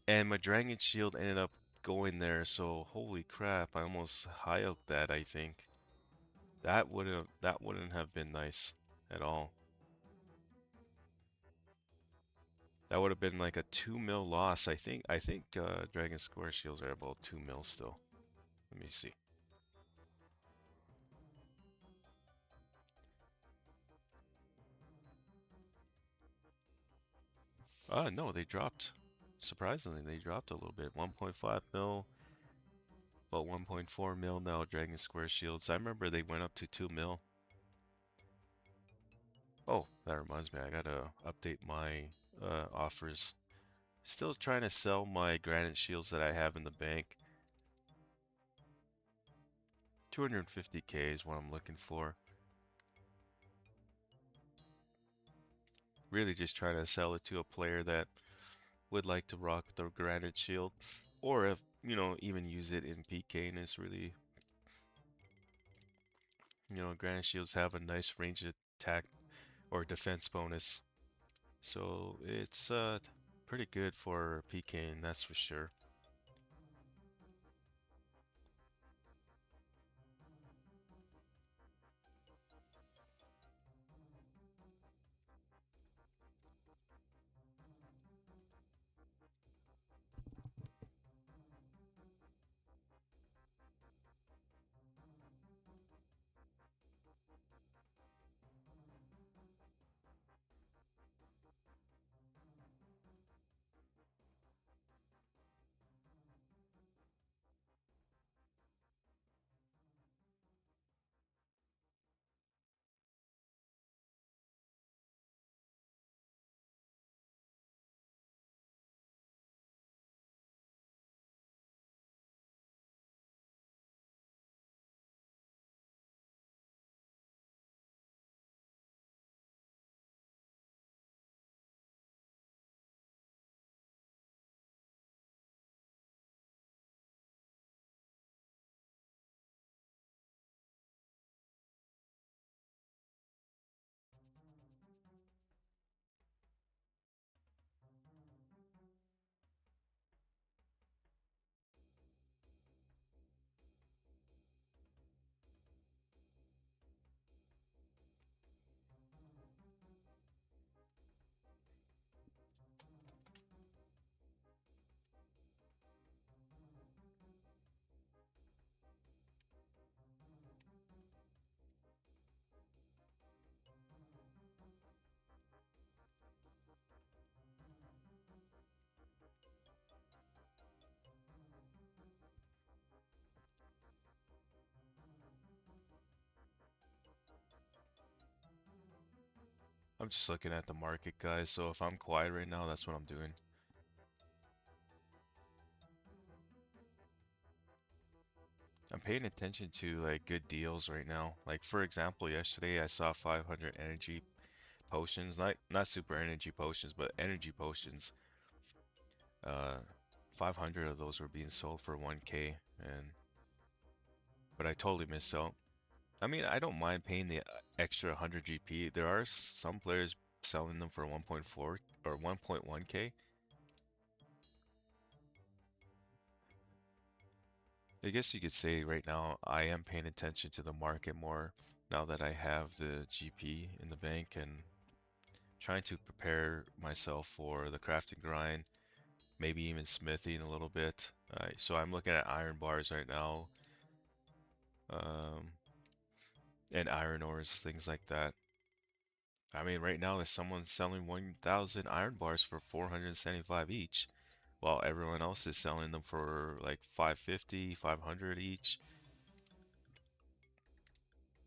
and my dragon shield ended up going there. So holy crap! I almost high oaked that. I think that wouldn't have been nice at all. That would have been like a 2 mil loss. I think dragon square shields are about 2 mil still. Let me see. No, they dropped. Surprisingly, they dropped a little bit. 1.5 mil, about 1.4 mil now. Dragon square shields. I remember they went up to 2 mil. Oh, that reminds me, I gotta update my offers. Still trying to sell my granite shields that I have in the bank. 250K is what I'm looking for. Really just trying to sell it to a player that would like to rock the granite shield, or if, even use it in PK, and it's really, granite shields have a nice range attack or defense bonus. So it's pretty good for PKing, that's for sure. I'm just looking at the market, guys, so if I'm quiet right now, that's what I'm doing. I'm paying attention to like good deals right now. Like for example, yesterday I saw 500 energy potions, not super energy potions, but energy potions. Uh, 500 of those were being sold for 1K, and but I totally missed out. I mean, I don't mind paying the extra 100 GP. There are some players selling them for 1.4 or 1.1K. I guess you could say right now I am paying attention to the market more now that I have the GP in the bank and trying to prepare myself for the crafting grind, maybe even smithing a little bit. So I'm looking at iron bars right now, um, and iron ores, things like that. I mean, right now there's someone selling 1,000 iron bars for 475 each, while everyone else is selling them for like 550, 500 each.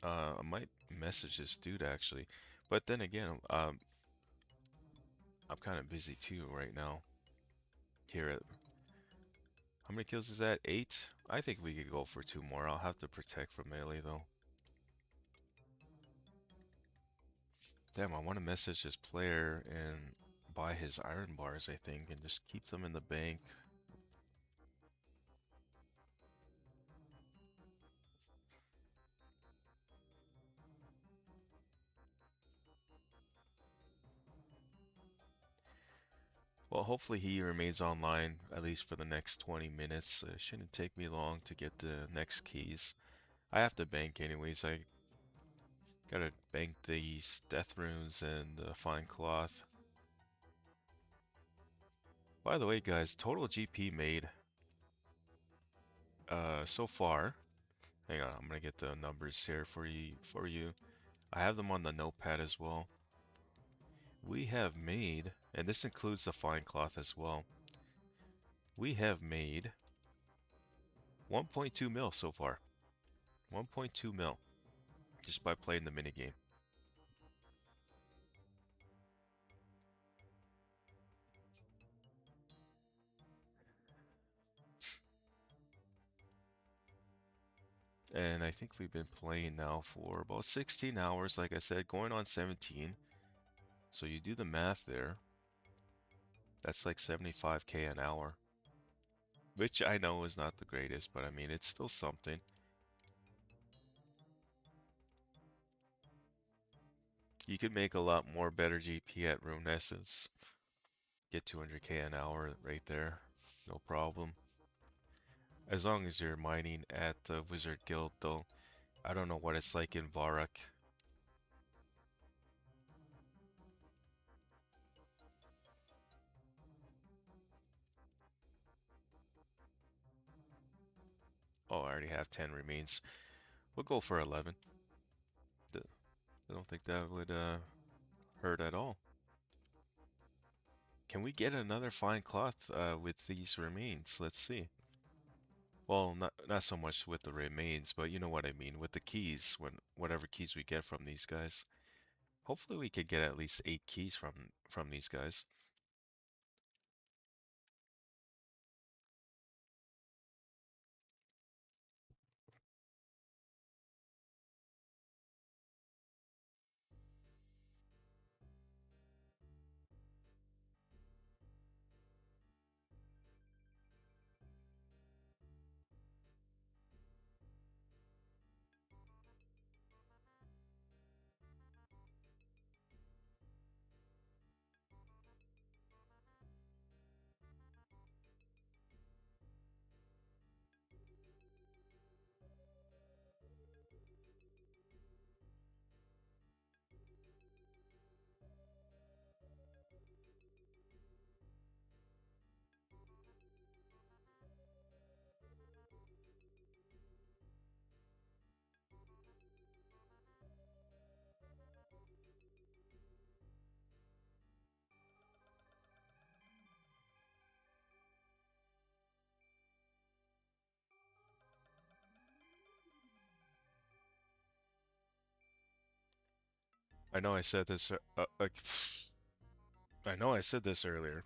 I might message this dude actually, but then again, I'm kind of busy too right now. Here at how many kills is that? 8? I think we could go for 2 more. I'll have to protect from melee though. Damn, I want to message this player and buy his iron bars, I think, and just keep them in the bank. Well, hopefully he remains online at least for the next 20 minutes. It shouldn't take me long to get the next keys. I have to bank anyways. I gotta bank these death runes and the fine cloth. By the way, guys, total GP made so far. Hang on, I'm gonna get the numbers here for you. I have them on the notepad as well. We have made, and this includes the fine cloth as well. We have made 1.2 mil so far. 1.2 mil just by playing the minigame. And I think we've been playing now for about 16 hours, like I said, going on 17. So you do the math there. That's like 75K an hour, which I know is not the greatest, but I mean, it's still something. You could make a lot more better GP at Rune Essence. Get 200K an hour right there. No problem. As long as you're mining at the Wizard Guild, though. I don't know what it's like in Varrock. Oh, I already have 10 remains. We'll go for 11. I don't think that would hurt at all. Can we get another fine cloth with these remains? Let's see. Well, not so much with the remains, but you know what I mean with the keys. When whatever keys we get from these guys, hopefully we could get at least 8 keys from these guys. I know I said this. I know I said this earlier,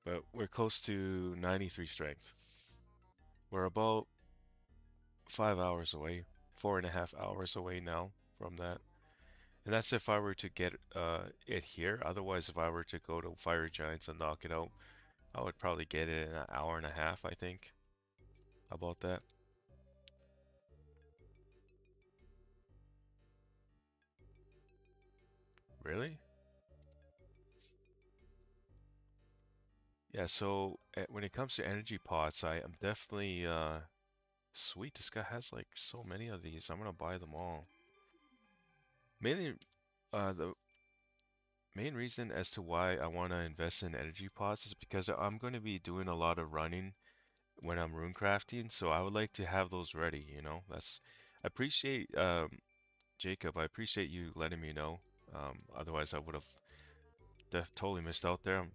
but we're close to 93 strength. We're about 5 hours away, 4.5 hours away now from that. And that's if I were to get it here. Otherwise, if I were to go to Fire Giants and knock it out, I would probably get it in an hour and a half, I think. How about that? Really? Yeah, so when it comes to energy pots, I am definitely sweet. This guy has like so many of these. I'm gonna buy them all. Mainly, the main reason as to why I want to invest in energy pots is because I'm going to be doing a lot of running when I'm rune crafting, so I would like to have those ready, you know. I appreciate Jacob, I appreciate you letting me know. Otherwise I would have totally missed out there.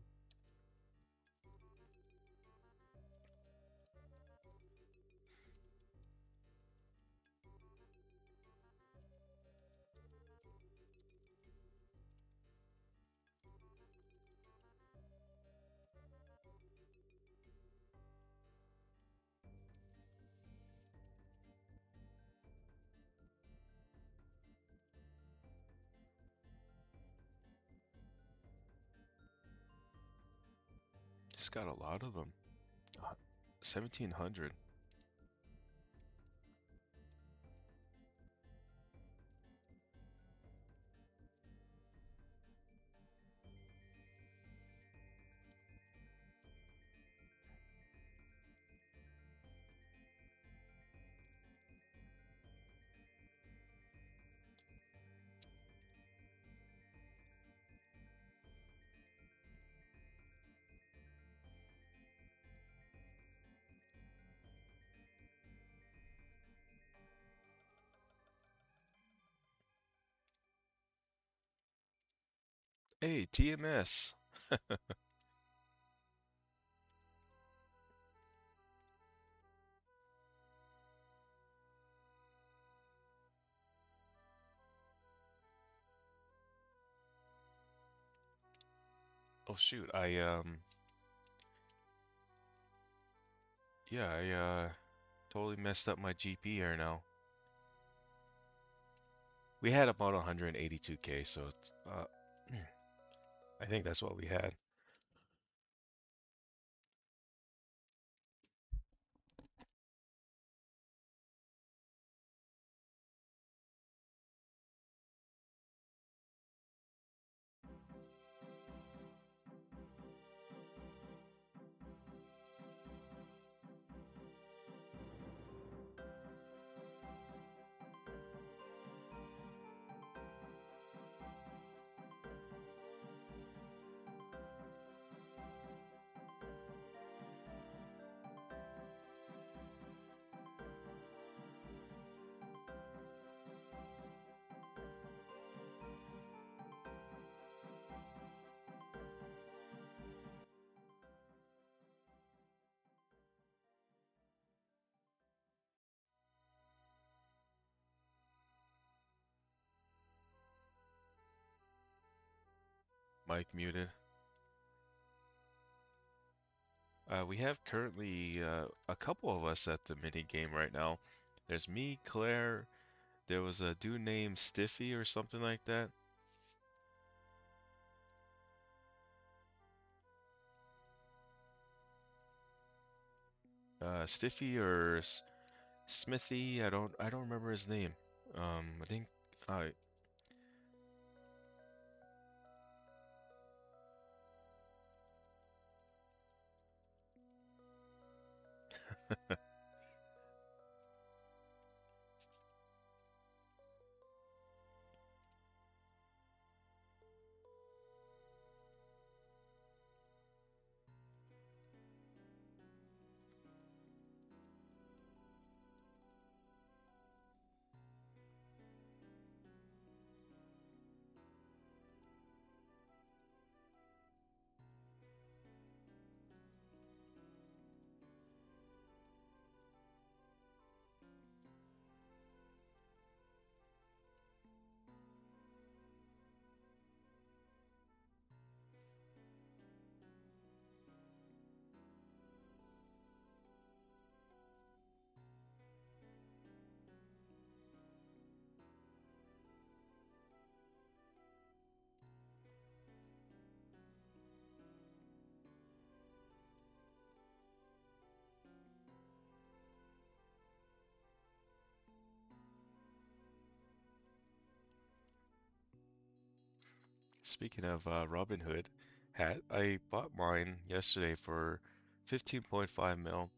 Just got a lot of them. 1700. Hey, TMS. Oh shoot, I totally messed up my GP here now. We had about 182k, so it's, I think that's what we had. Mic muted. We have currently a couple of us at the mini game right now. There's me, Claire. There was a dude named Stiffy or something like that. Stiffy or Smithy. I don't remember his name. I think I Speaking of Robin Hood hat, I bought mine yesterday for 15.5 mil.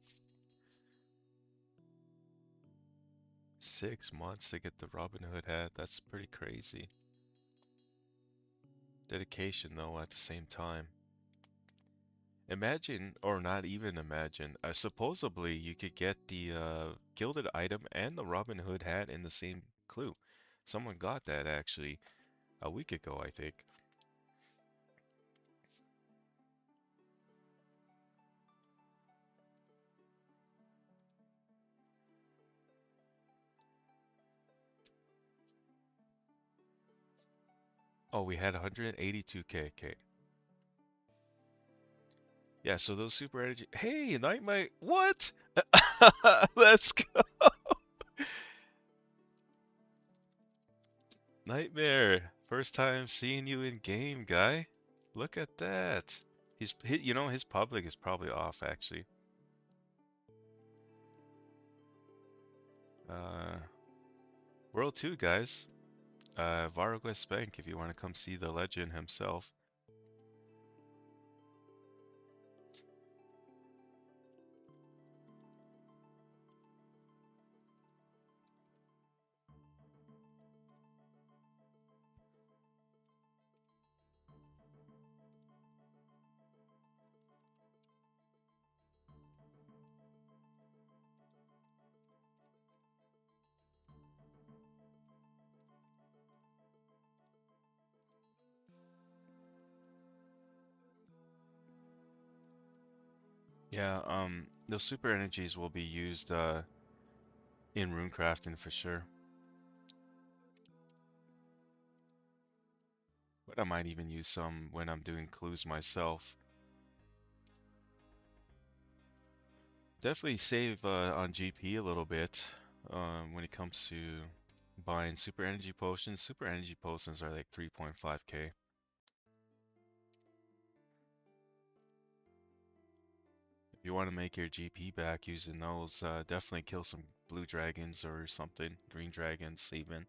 6 months to get the Robin Hood hat. That's pretty crazy. Dedication, though, at the same time. Imagine, or not even imagine, supposedly you could get the gilded item and the Robin Hood hat in the same clue. Someone got that actually a week ago, I think. Oh, we had 182K. Okay. Yeah, so those super energy. Hey, Nightmare. What? Let's go. Nightmare. First time seeing you in game, guy. Look at that. His public is probably off actually. Uh, World 2, guys. Vargas Bank, if you want to come see the legend himself. Yeah, those super energies will be used in runecrafting for sure. But I might even use some when I'm doing clues myself. Definitely save on GP a little bit when it comes to buying super energy potions. Super energy potions are like 3.5k. If you want to make your GP back using those, definitely kill some blue dragons or something, green dragons even.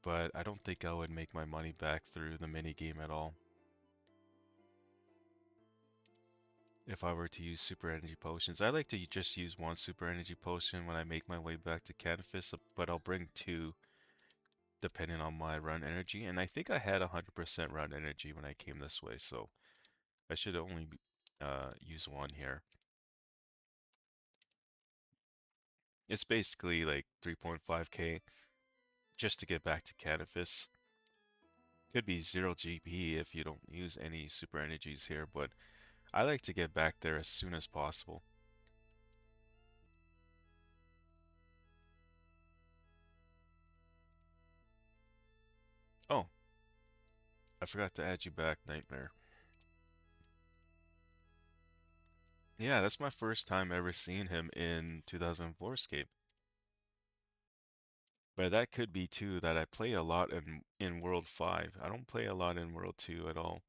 But I don't think I would make my money back through the mini game at all if I were to use super energy potions. I like to just use one super energy potion when I make my way back to Canvas, but I'll bring two depending on my run energy. And I think I had 100% run energy when I came this way, so I should only use one here. It's basically like 3.5k just to get back to Canvas. Could be 0 GP if you don't use any super energies here, but I like to get back there as soon as possible. Oh, I forgot to add you back, Nightmare. Yeah, that's my first time ever seeing him in 2004Scape. But that could be too that I play a lot in World 5. I don't play a lot in World 2 at all.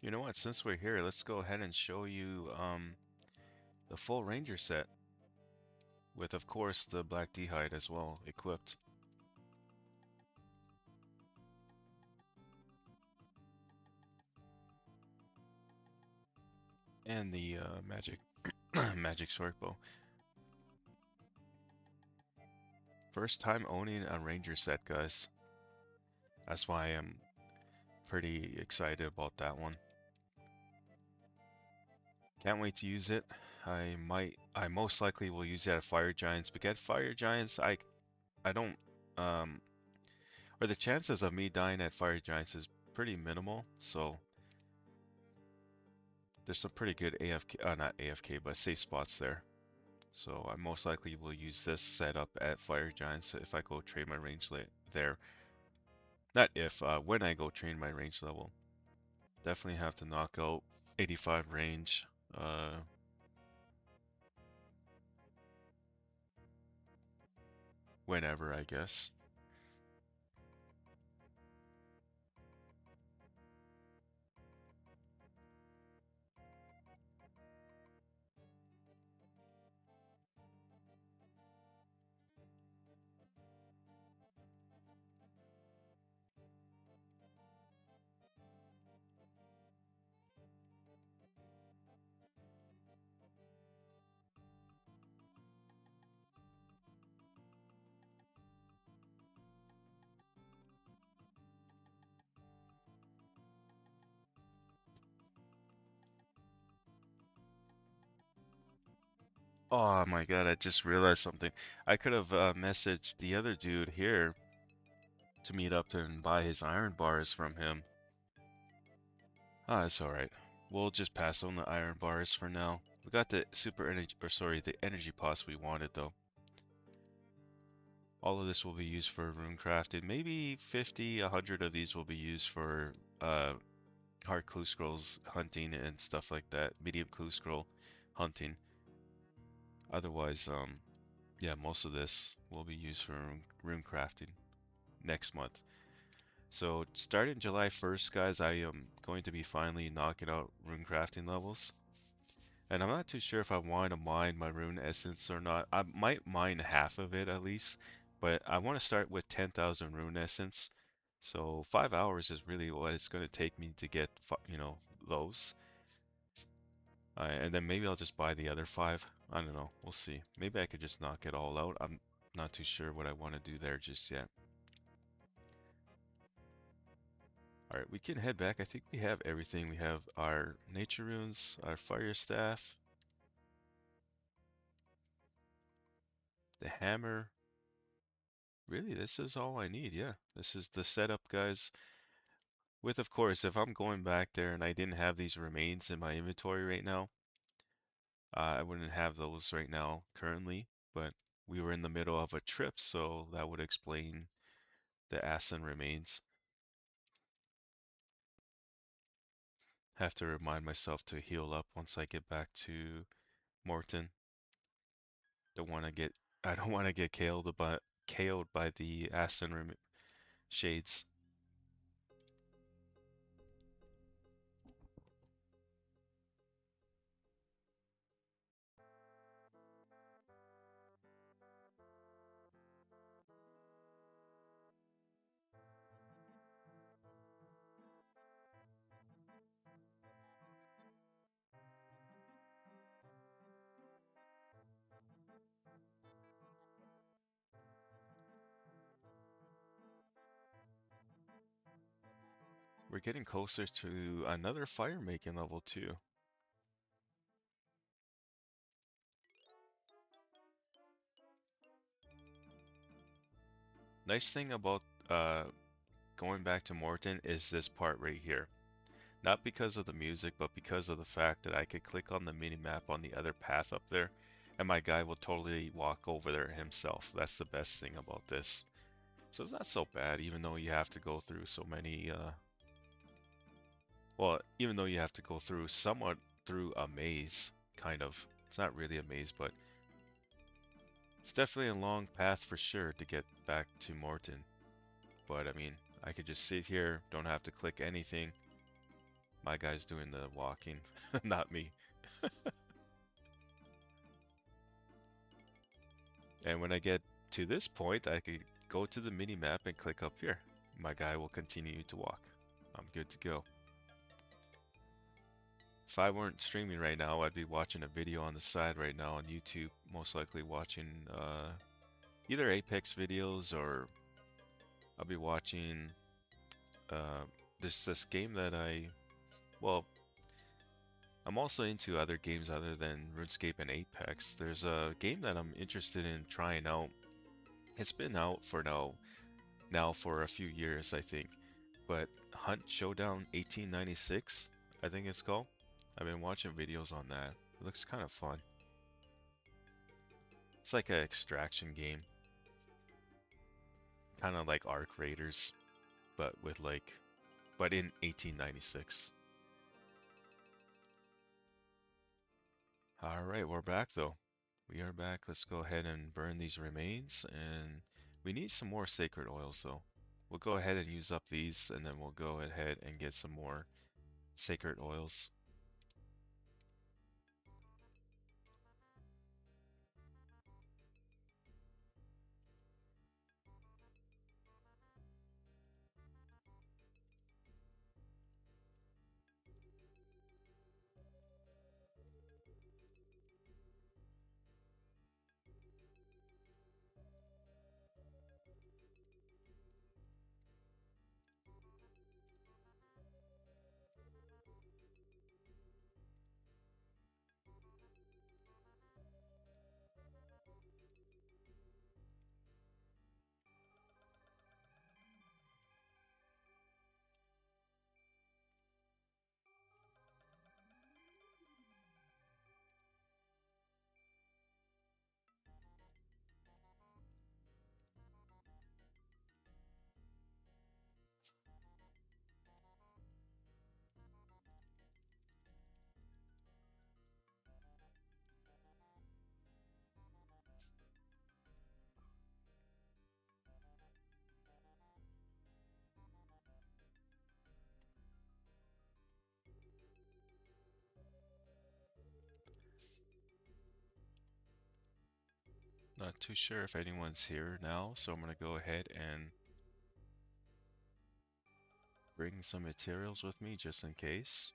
You know what? Since we're here, let's go ahead and show you the full Ranger set with, of course, the Black D'hide as well equipped. And the magic magic short bow. First time owning a Ranger set, guys. That's why I'm pretty excited about that one. Can't wait to use it. I most likely will use it at Fire Giants. But at Fire Giants, I don't, um, or the chances of me dying at Fire Giants is pretty minimal. So there's some pretty good AFK, not AFK, but safe spots there. So I most likely will use this setup at Fire Giants if I go trade my range there. Not if, when I go train my range level. Definitely have to knock out 85 range Uh, Whenever, I guess. Oh my God, I just realized something. I could have messaged the other dude here to meet up and buy his iron bars from him. Ah, it's alright. We'll just pass on the iron bars for now. We got the super energy, or sorry, the energy pots we wanted though. All of this will be used for rune crafting. Maybe 50, 100 of these will be used for uh, hard clue scrolls hunting and stuff like that. Medium clue scroll hunting. Otherwise, yeah, most of this will be used for rune crafting next month. So starting July 1st, guys, I am going to be finally knocking out rune crafting levels. And I'm not too sure if I want to mine my rune essence or not. I might mine half of it at least, but I want to start with 10,000 rune essence. So 5 hours is really what it's going to take me to get, those. And then maybe I'll just buy the other five. I don't know. We'll see. Maybe I could just knock it all out. I'm not too sure what I want to do there just yet. All right, we can head back. I think we have everything. We have our nature runes, our fire staff, the hammer. Really, this is all I need. Yeah, this is the setup, guys. With, of course, if I'm going back there and I didn't have these remains in my inventory right now, I wouldn't have those right now currently. But we were in the middle of a trip, so that would explain the Assen remains. Have to remind myself to heal up once I get back to Morton. Don't want to get I don't want to get KO'd by the Aston shades. We're getting closer to another fire making level too. Nice thing about uh, going back to Morton is this part right here. Not because of the music, but because of the fact that I could click on the mini map on the other path up there, and my guy will totally walk over there himself. That's the best thing about this. So it's not so bad, even though you have to go through so many, well, even though you have to go through somewhat through a maze, kind of. It's not really a maze, but it's definitely a long path for sure to get back to Morton. But I mean, I could just sit here, don't have to click anything. My guy's doing the walking, not me. And when I get to this point, I could go to the mini map and click up here. My guy will continue to walk. I'm good to go. If I weren't streaming right now, I'd be watching a video on the side right now on YouTube, most likely watching either Apex videos or I'll be watching this game that well, I'm also into other games other than RuneScape and Apex. There's a game that I'm interested in trying out. It's been out for now for a few years, I think. But Hunt Showdown 1896, I think it's called. I've been watching videos on that. It looks kind of fun. It's like an extraction game, kind of like Arc Raiders, but but in 1896. All right, we're back though. We are back. Let's go ahead and burn these remains, and we need some more sacred oils though. We'll go ahead and use up these, and then we'll go ahead and get some more sacred oils. Not too sure if anyone's here now, so I'm gonna go ahead and bring some materials with me just in case.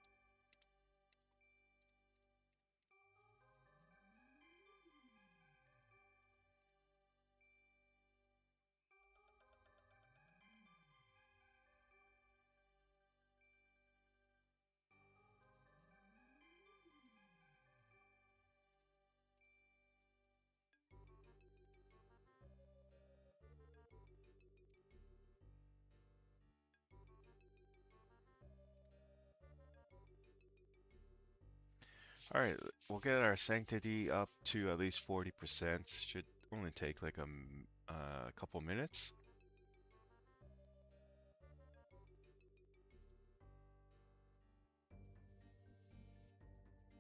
All right, we'll get our sanctity up to at least 40%. Should only take like a couple minutes.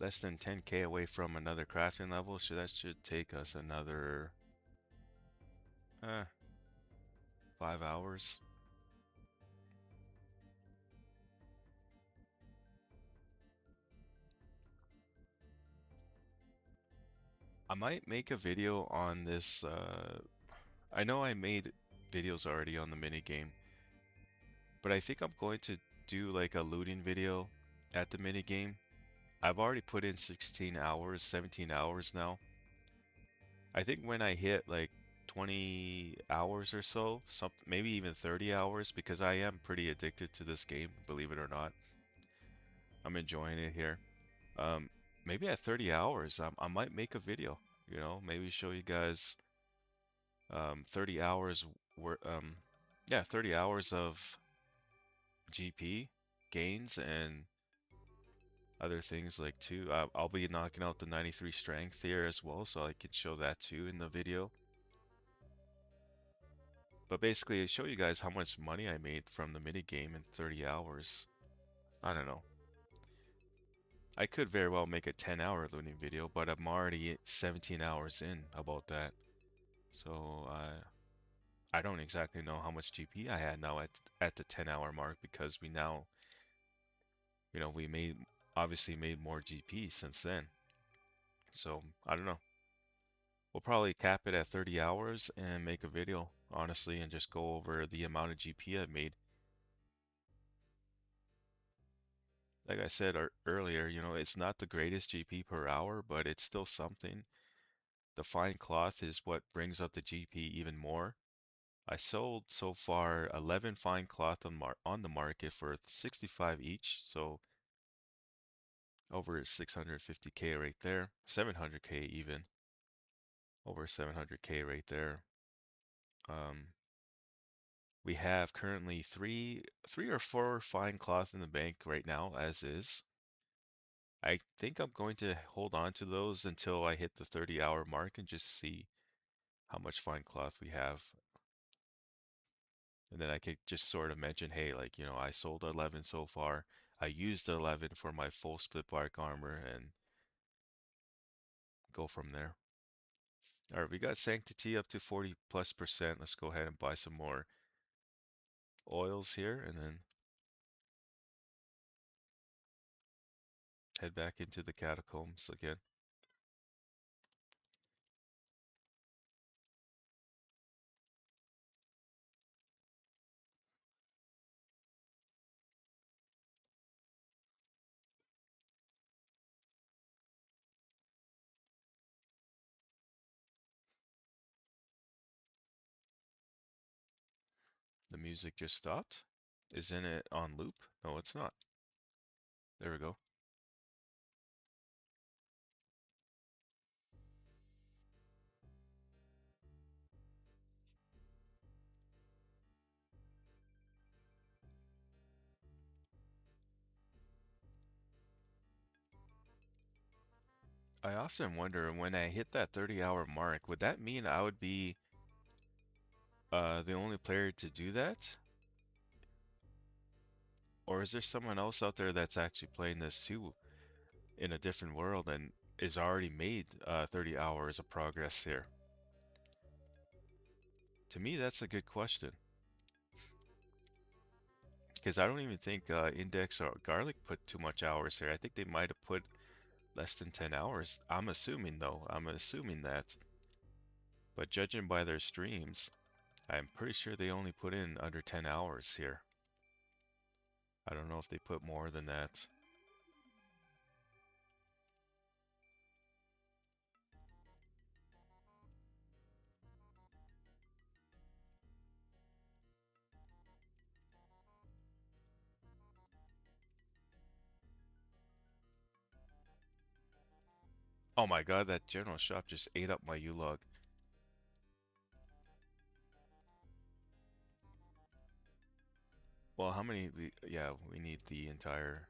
Less than 10k away from another crafting level, so that should take us another uh, 5 hours. I might make a video on this. I know I made videos already on the minigame, but I think I'm going to do like a looting video at the minigame. I've already put in 16 hours, 17 hours now. I think when I hit like 20 hours or so, maybe even 30 hours, because I am pretty addicted to this game, believe it or not. I'm enjoying it here. Um, Maybe at 30 hours, I might make a video, maybe show you guys 30 hours yeah, 30 hours of GP gains and other things like too. I'll be knocking out the 93 strength here as well, so I could show that too in the video. But basically, I show you guys how much money I made from the mini game in 30 hours. I don't know. I could very well make a 10-hour looting video, but I'm already 17 hours in about that. So I don't exactly know how much GP I had now at the 10-hour mark because we now, we obviously made more GP since then. So I don't know. We'll probably cap it at 30 hours and make a video, honestly, and just go over the amount of GP I've made. Like I said earlier, it's not the greatest GP per hour, but it's still something. The fine cloth is what brings up the GP even more. I sold so far 11 fine cloth on the market for 65 each, so over 650k right there, 700k even, over 700k right there. Um, we have currently three or four fine cloth in the bank right now, as is. I think I'm going to hold on to those until I hit the 30-hour mark and just see how much fine cloth we have. And then I could just sort of mention, hey, like, I sold 11 so far. I used 11 for my full split bark armor, and go from there. All right, we got sanctity up to 40+%. Let's go ahead and buy some more oils here and then head back into the catacombs again. The music just stopped. Isn't it on loop? No, it's not. There we go. I often wonder when I hit that 30-hour mark, would that mean I would be the only player to do that? Or is there someone else out there that's actually playing this too in a different world and is already made 30 hours of progress here? To me, that's a good question. Because I don't even think Index or Garlic put too much hours here. I think they might have put less than 10 hours. I'm assuming, though. I'm assuming that. But judging by their streams, I'm pretty sure they only put in under 10 hours here. I don't know if they put more than that. Oh my god, that general shop just ate up my U-log. Well, how many? Yeah, we need the entire.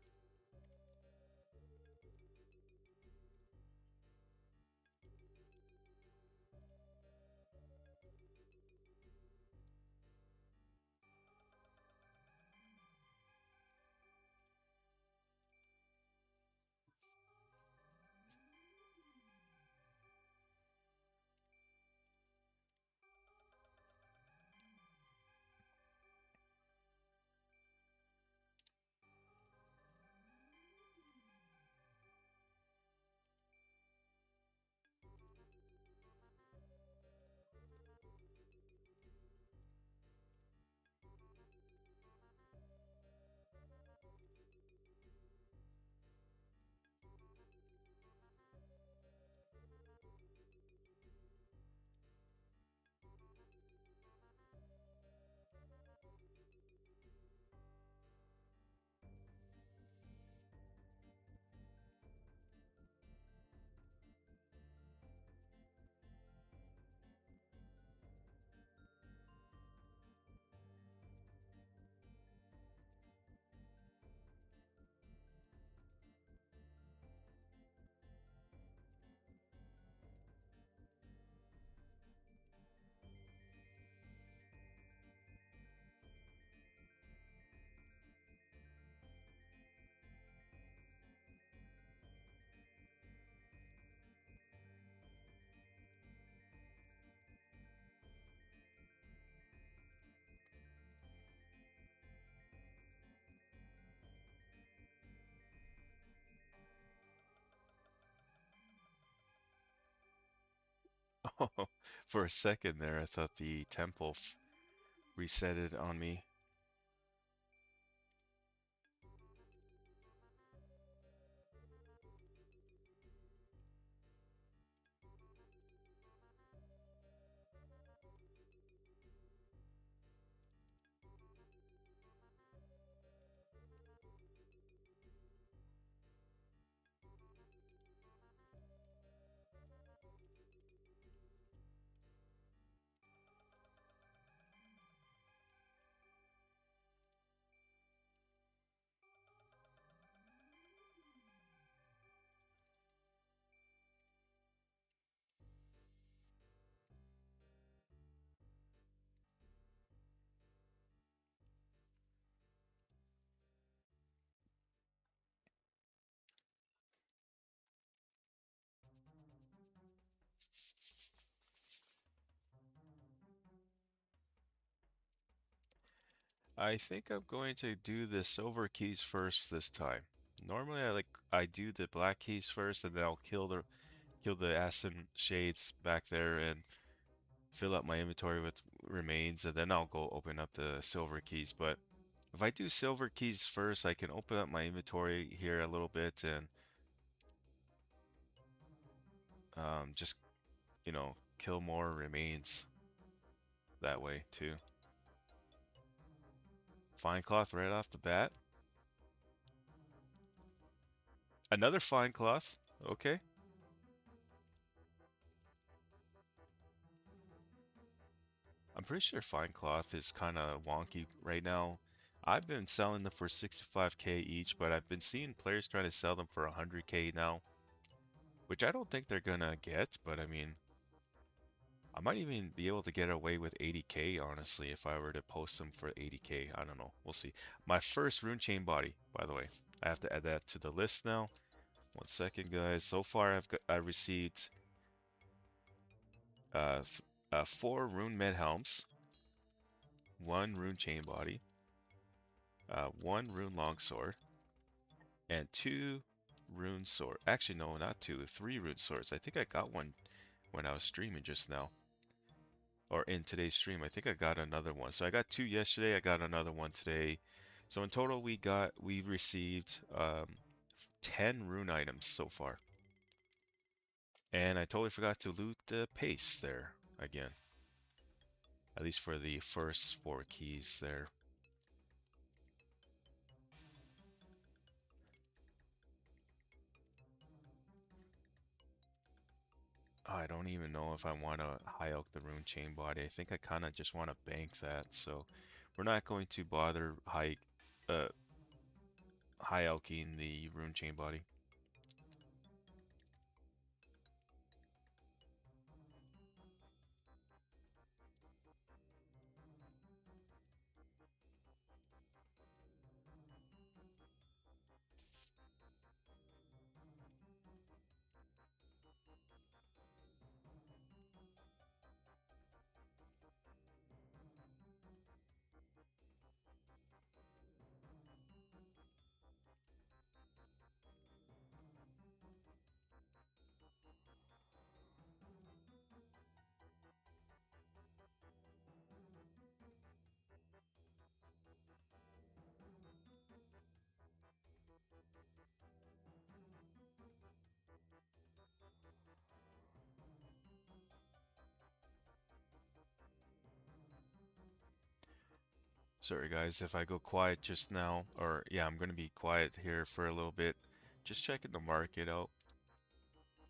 Oh, for a second there, I thought the temple reset it on me. I think I'm going to do the silver keys first this time. Normally I do the black keys first and then I'll kill the acid shades back there and fill up my inventory with remains and then I'll go open up the silver keys. But if I do silver keys first, I can open up my inventory here a little bit and just, kill more remains that way too. Fine cloth right off the bat. Another fine cloth. Okay. I'm pretty sure fine cloth is kind of wonky right now. I've been selling them for 65k each, but I've been seeing players trying to sell them for 100k now, which I don't think they're gonna get, but I mean, I might even be able to get away with 80k, honestly, if I were to post them for 80k. I don't know. We'll see. My first rune chain body, by the way. I have to add that to the list now. 1 second, guys. So far, I've received uh, 4 rune med helms, 1 rune chain body, 1 rune longsword, and 2 rune sword. Actually, no, not 2, 3 rune swords. I think I got one when I was streaming just now. Or in today's stream. I think I got another one. So I got 2 yesterday, I got another one today. So in total we received 10 rune items so far. And I totally forgot to loot the paste there again. At least for the first 4 keys there. I don't even know if I want to high elk the rune chain body. I think I kind of just want to bank that. So we're not going to bother uh, high elking the rune chain body. Sorry guys, if I go quiet just now, or yeah, I'm gonna be quiet here for a little bit. Just checking the market out,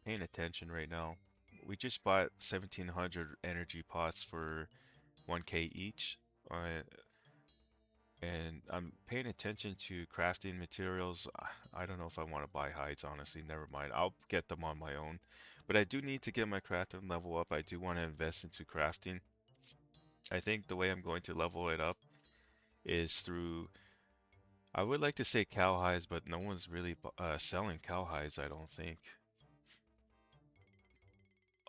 paying attention right now. We just bought 1700 energy pots for 1k each, and I'm paying attention to crafting materials. I don't know if I want to buy hides, honestly, never mind. I'll get them on my own. But I do need to get my crafting level up. I do want to invest into crafting. I think the way I'm going to level it up is through I would like to say cowhides, but no one's really selling cowhides, I don't think.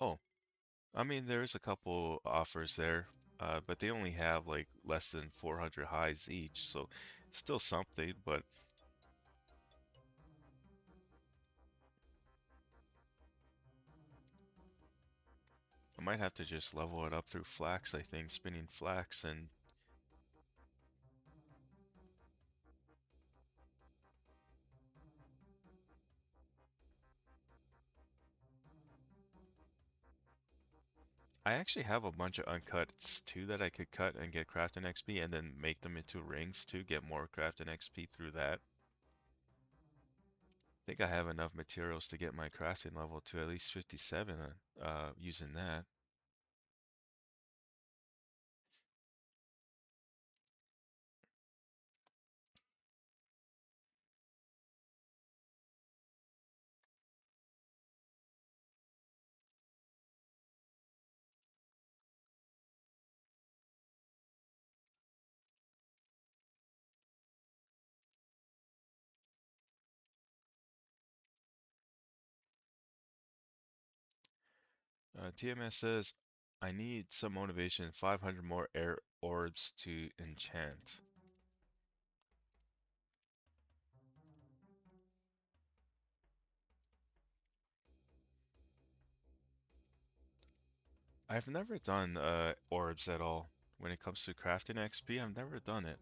Oh, I mean, there's a couple offers there, but they only have like less than 400 hides each, so still something, but I might have to just level it up through flax, I think, spinning flax, and I actually have a bunch of uncuts too that I could cut and get crafting XP and then make them into rings to get more crafting XP through that. I think I have enough materials to get my crafting level to at least 57 using that. TMS says, I need some motivation, 500 more air orbs to enchant. I've never done orbs at all. When it comes to crafting XP, I've never done it.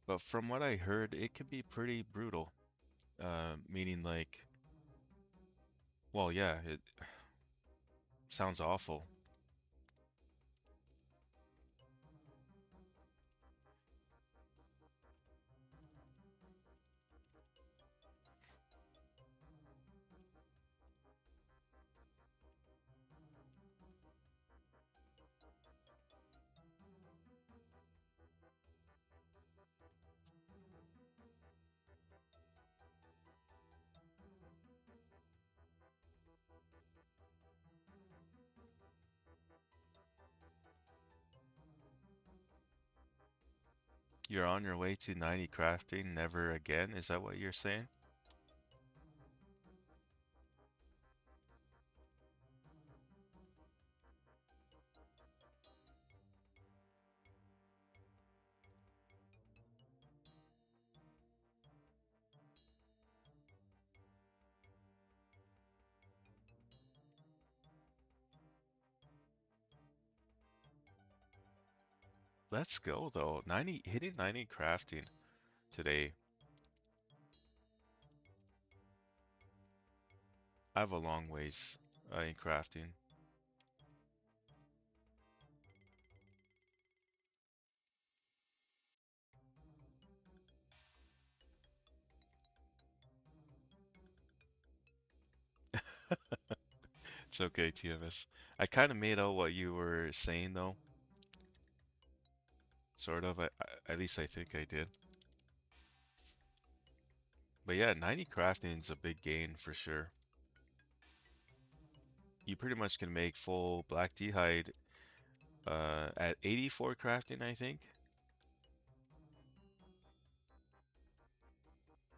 But from what I heard, it can be pretty brutal. Meaning like, well, yeah, it sounds awful. You're on your way to 90 crafting, never again? Is that what you're saying? Let's go though. 90, hitting 90 crafting today. I have a long ways in crafting. It's okay, TMS. I kind of made out what you were saying though. Sort of. At least I think I did. But yeah, 90 crafting is a big gain for sure. You pretty much can make full black hide at 84 crafting, I think.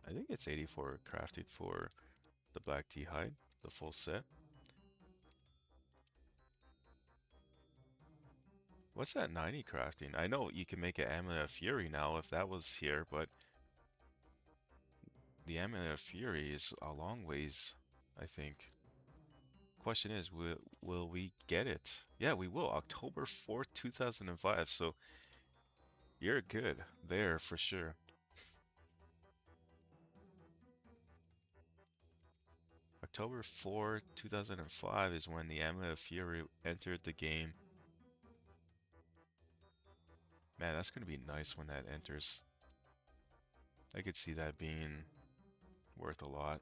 I think it's 84 crafted for the black hide, the full set. What's that 90 crafting? I know you can make an Amulet of Fury now if that was here, but the Amulet of Fury is a long ways, I think. Question is, will we get it? Yeah, we will. October 4th, 2005. So you're good there for sure. October 4th, 2005 is when the Amulet of Fury entered the game. Man, that's gonna be nice when that enters. I could see that being worth a lot.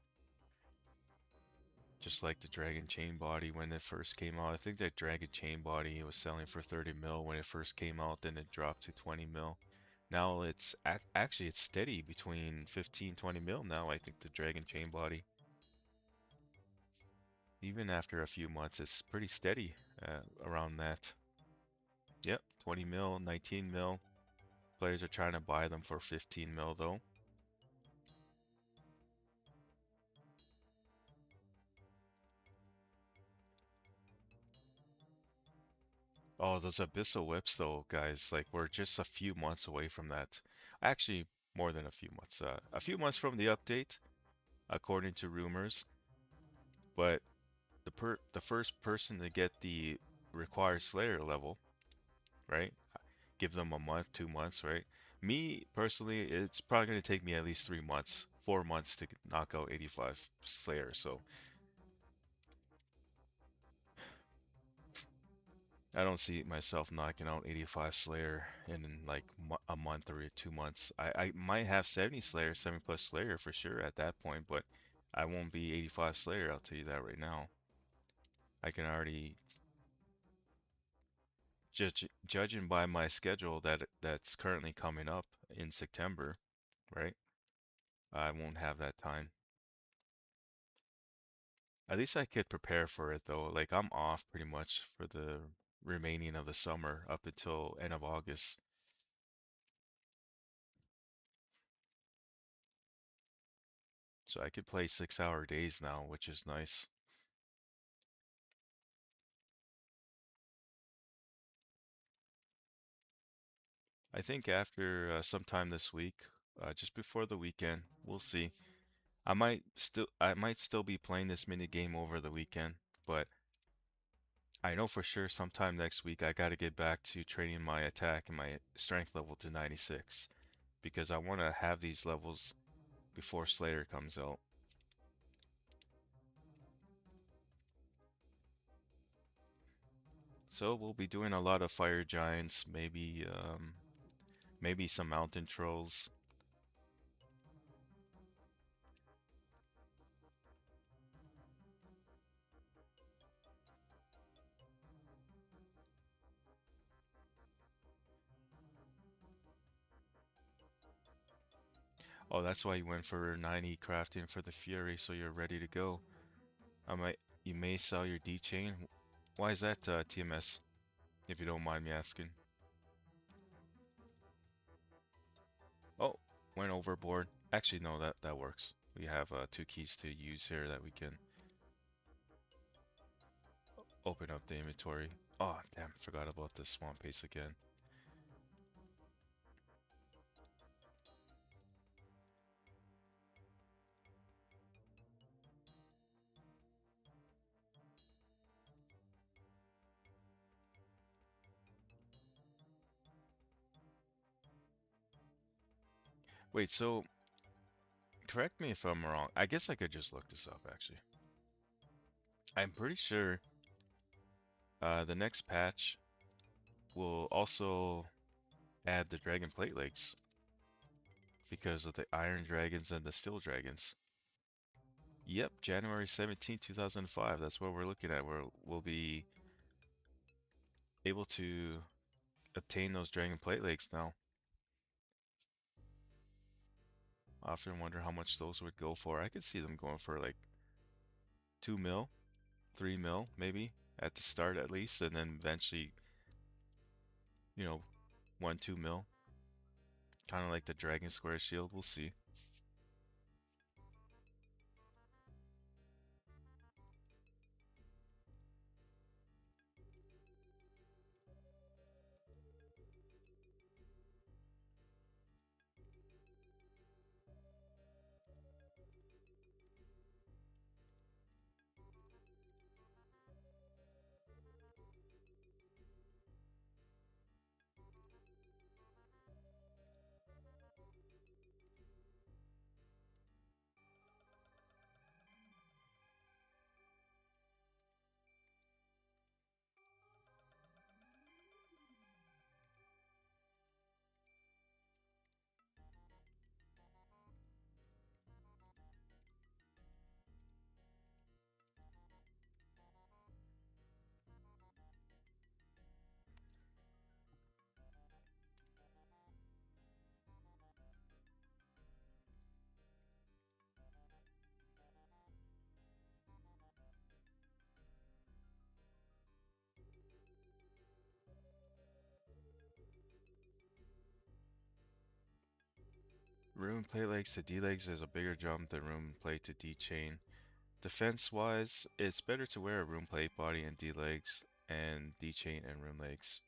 Just like the Dragon Chain Body when it first came out. I think that Dragon Chain Body was selling for 30 mil when it first came out, then it dropped to 20 mil. Now it's actually it's steady between 15, 20 mil now, I think the Dragon Chain Body. Even after a few months, it's pretty steady around that. Yep, 20 mil, 19 mil. Players are trying to buy them for 15 mil though. Oh, those Abyssal Whips though, guys, like we're just a few months away from that. Actually, more than a few months. A few months from the update, according to rumors. But the first person to get the required Slayer level, right? Give them a month, 2 months, right? Me personally, it's probably gonna take me at least 3 months, 4 months to knock out 85 Slayer. So I don't see myself knocking out 85 Slayer in like a month or 2 months. I might have 70 Slayer, 7 plus Slayer for sure at that point, but I won't be 85 Slayer, I'll tell you that right now. I can already judging by my schedule that's currently coming up in September, right? I won't have that time. At least I could prepare for it though. Like I'm off pretty much for the remaining of the summer up until end of August. So I could play 6 hour days now, which is nice. I think after sometime this week, just before the weekend, we'll see. I might still be playing this mini game over the weekend, but I know for sure sometime next week I gotta get back to training my attack and my strength level to 96 because I want to have these levels before Slayer comes out. So we'll be doing a lot of fire giants, maybe some mountain trolls. Oh, that's why you went for 90 crafting for the Fury, so you're ready to go. You may sell your D chain. Why is that, TMS? If you don't mind me asking. Oh, went overboard. Actually, no, that works. We have two keys to use here that we can open up the inventory. Oh, damn, forgot about the swamp paste again. Wait, so correct me if I'm wrong. I guess I could just look this up actually. I'm pretty sure the next patch will also add the dragon plate legs because of the iron dragons and the steel dragons. Yep, January 17th, 2005. That's what we're looking at. We'll be able to obtain those dragon plate legs now. I often wonder how much those would go for. I could see them going for like 2 mil, 3 mil maybe at the start at least, and then eventually, you know, 1, 2 mil. Kind of like the Dragon Square shield. We'll see. Rune plate legs to D legs is a bigger jump than rune plate to D chain. Defense wise, it's better to wear a rune plate body and D legs and D chain and rune legs.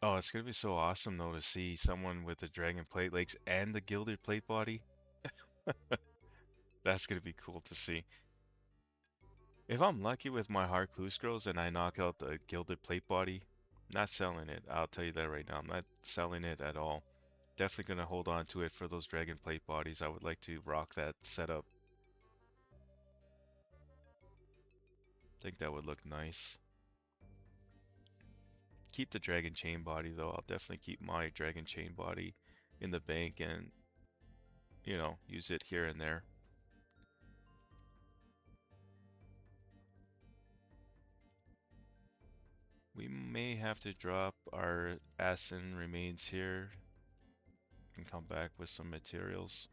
Oh, it's gonna be so awesome though to see someone with the dragon plate legs and the gilded plate body. That's gonna be cool to see. If I'm lucky with my hard clue scrolls and I knock out the gilded plate body, not selling it. I'll tell you that right now. I'm not selling it at all. Definitely gonna hold on to it for those dragon plate bodies. I would like to rock that setup. Think that would look nice. Keep the dragon chain body though. I'll definitely keep my dragon chain body in the bank and, use it here and there. We may have to drop our Asin remains here and come back with some materials.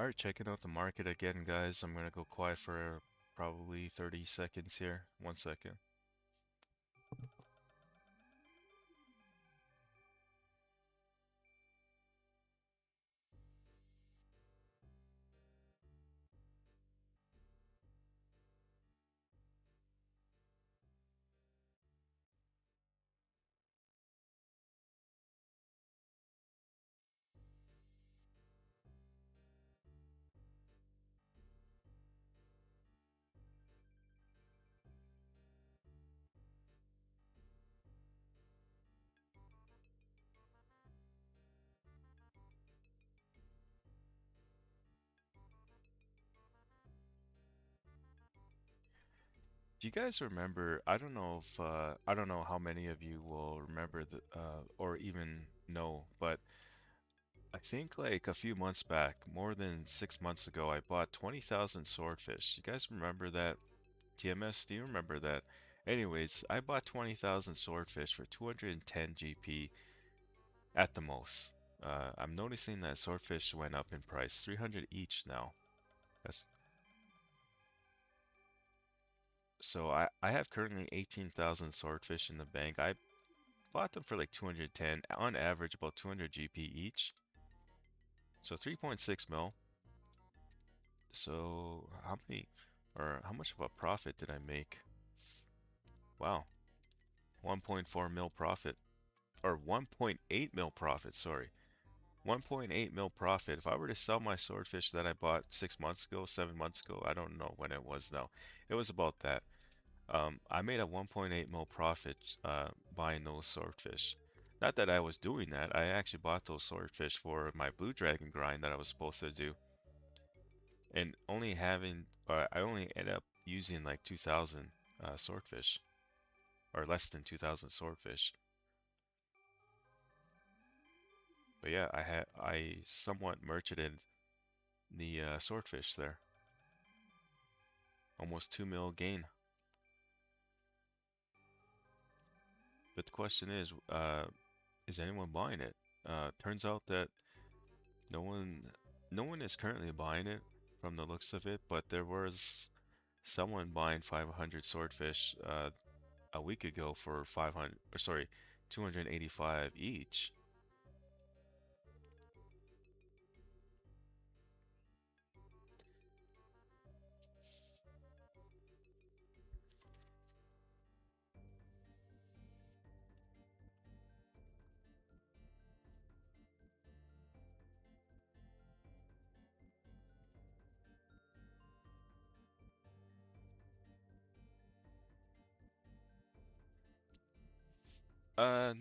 Alright, checking out the market again, guys. I'm gonna go quiet for probably 30 seconds here. 1 second. Do you guys remember? I don't know how many of you will remember or even know, but I think like a few months back, more than 6 months ago, I bought 20,000 swordfish. You guys remember that? TMS, do you remember that? Anyways, I bought 20,000 swordfish for 210 GP at the most. I'm noticing that swordfish went up in price, 300 each now. That's so I have currently 18,000 swordfish in the bank. I bought them for like 210, on average about 200 GP each. So 3.6 mil. So how much of a profit did I make? Wow, 1.4 mil profit, or 1.8 mil profit, sorry. 1.8 mil profit. If I were to sell my swordfish that I bought 6 months ago, 7 months ago, I don't know when it was now. It was about that. I made a 1.8 mil profit buying those swordfish. Not that I was doing that. I actually bought those swordfish for my blue dragon grind that I was supposed to do, and I only ended up using like 2,000 swordfish, or less than 2,000 swordfish. But yeah, I somewhat merchanted the swordfish there. Almost 2 mil gain. But the question is anyone buying it? Turns out that no one, no one is currently buying it from the looks of it, but there was someone buying 500 swordfish a week ago for 500, or sorry, 285 each.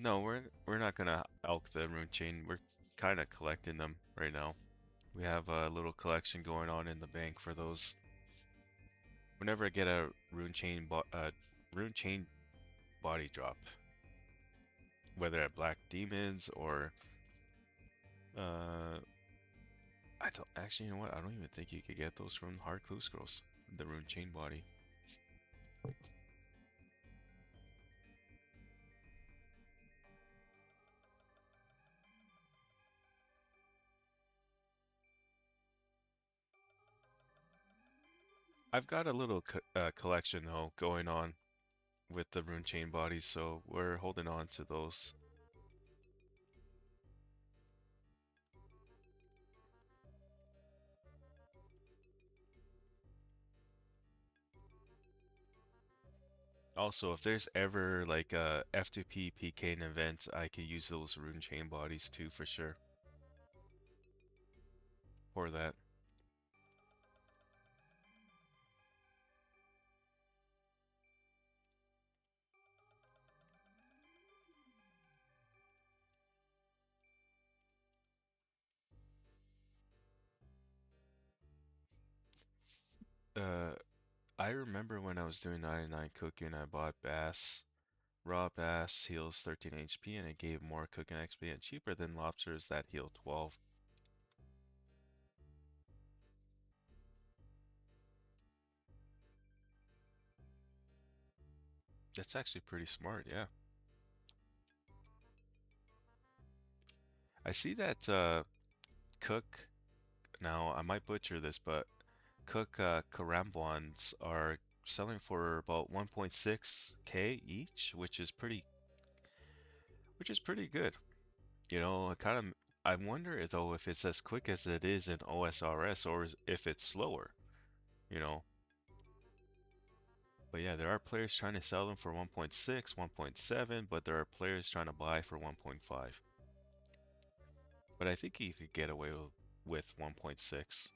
No, we're not gonna elk the rune chain. We're kind of collecting them right now. We have a little collection going on in the bank for those. Whenever I get a rune chain body drop, whether at Black Demons or uh, I don't actually, you know what? I don't even think you could get those from Hard Clue Scrolls, the rune chain body. I've got a little collection though going on with the rune chain bodies, so we're holding on to those. Also, if there's ever like a F2P PK event, I could use those rune chain bodies too for sure for that. Uh, I remember when I was doing 99 cooking, I bought bass. Raw bass heals 13 HP and it gave more cooking XP and cheaper than lobsters that heal 12. That's actually pretty smart, yeah. I see that Cook now. I might butcher this, but Cook Karambwans are selling for about 1.6K each, which is pretty good. You know, I wonder though if it's as quick as it is in OSRS or if it's slower, you know. But yeah, there are players trying to sell them for 1.6, 1.7, but there are players trying to buy for 1.5. But I think you could get away with 1.6.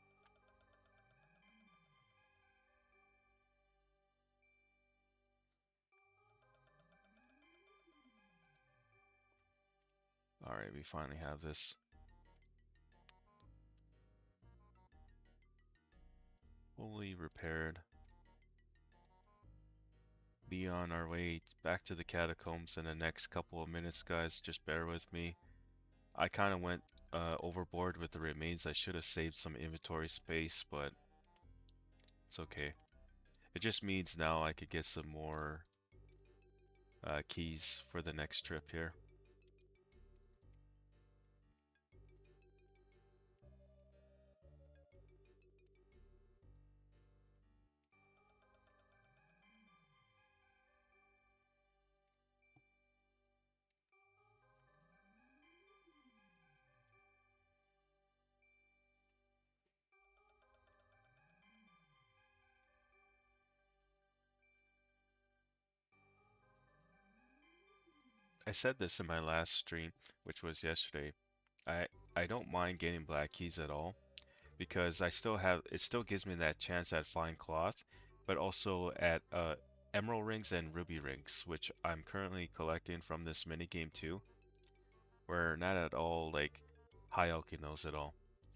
All right, we finally have this fully repaired. Be on our way back to the catacombs in the next couple of minutes, guys. Just bear with me. I kind of went overboard with the remains. I should have saved some inventory space, but it's okay. It just means now I could get some more keys for the next trip here. I said this in my last stream, which was yesterday. I I don't mind getting black keys at all because it still gives me that chance at fine cloth, but also at emerald rings and ruby rings, which I'm currently collecting from this minigame too. We're not at all like high oaking those at all.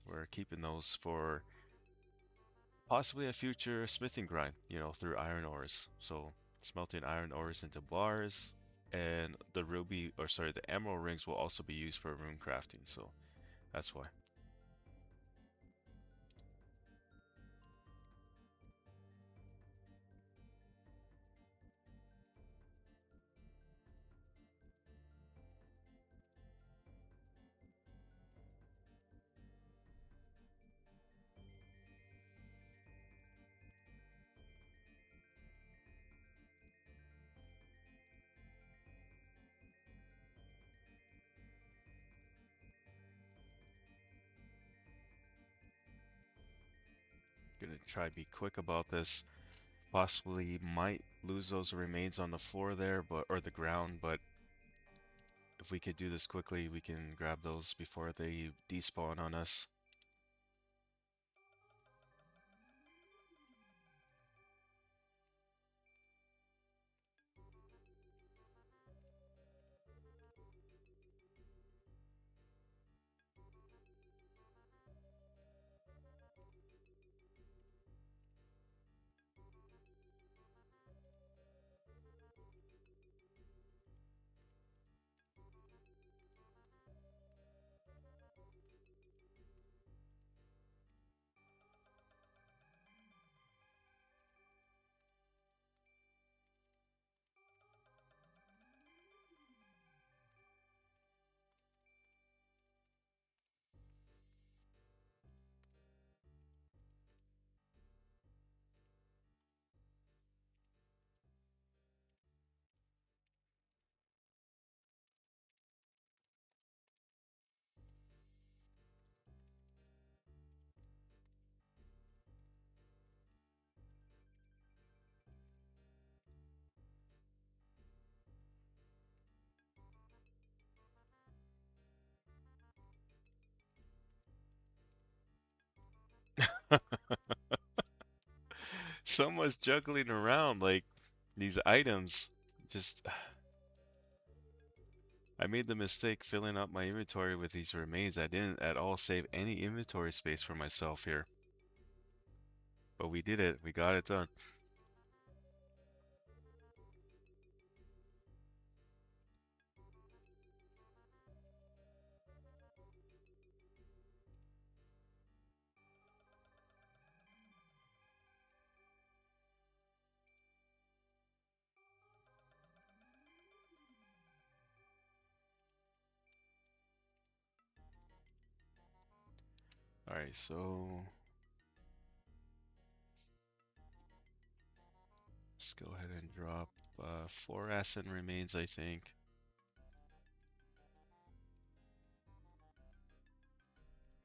We're keeping those for possibly a future smithing grind, you know, through iron ores. So smelting iron ores into bars, and the emerald rings will also be used for rune crafting. So that's why. Gonna try to be quick about this. Possibly might lose those remains on the floor there, or the ground, but if we could do this quickly, we can grab those before they despawn on us. Someone's juggling around like these items. Just I made the mistake filling up my inventory with these remains. I didn't at all save any inventory space for myself here. But we did it. We got it done. Alright, so let's go ahead and drop 4 acid remains, I think.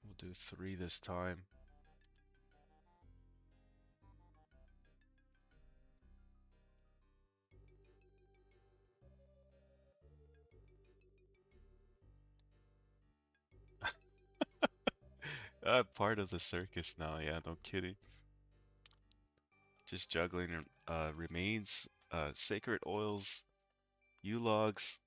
We'll do 3 this time. Part of the circus now, yeah, no kidding. Just juggling remains, sacred oils, U-logs.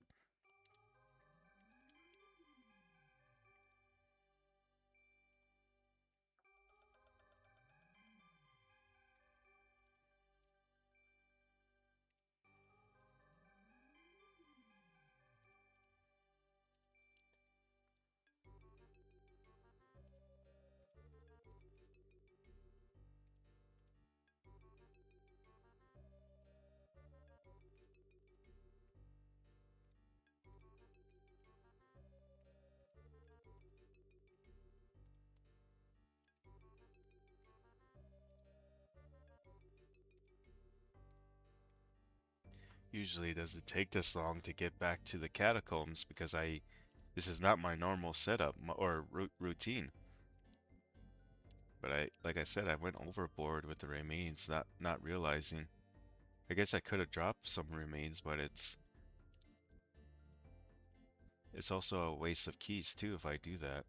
Usually it doesn't take this long to get back to the catacombs because this is not my normal setup or routine. But like I said, I went overboard with the remains, not realizing. I guess I could have dropped some remains, but it's also a waste of keys too if I do that.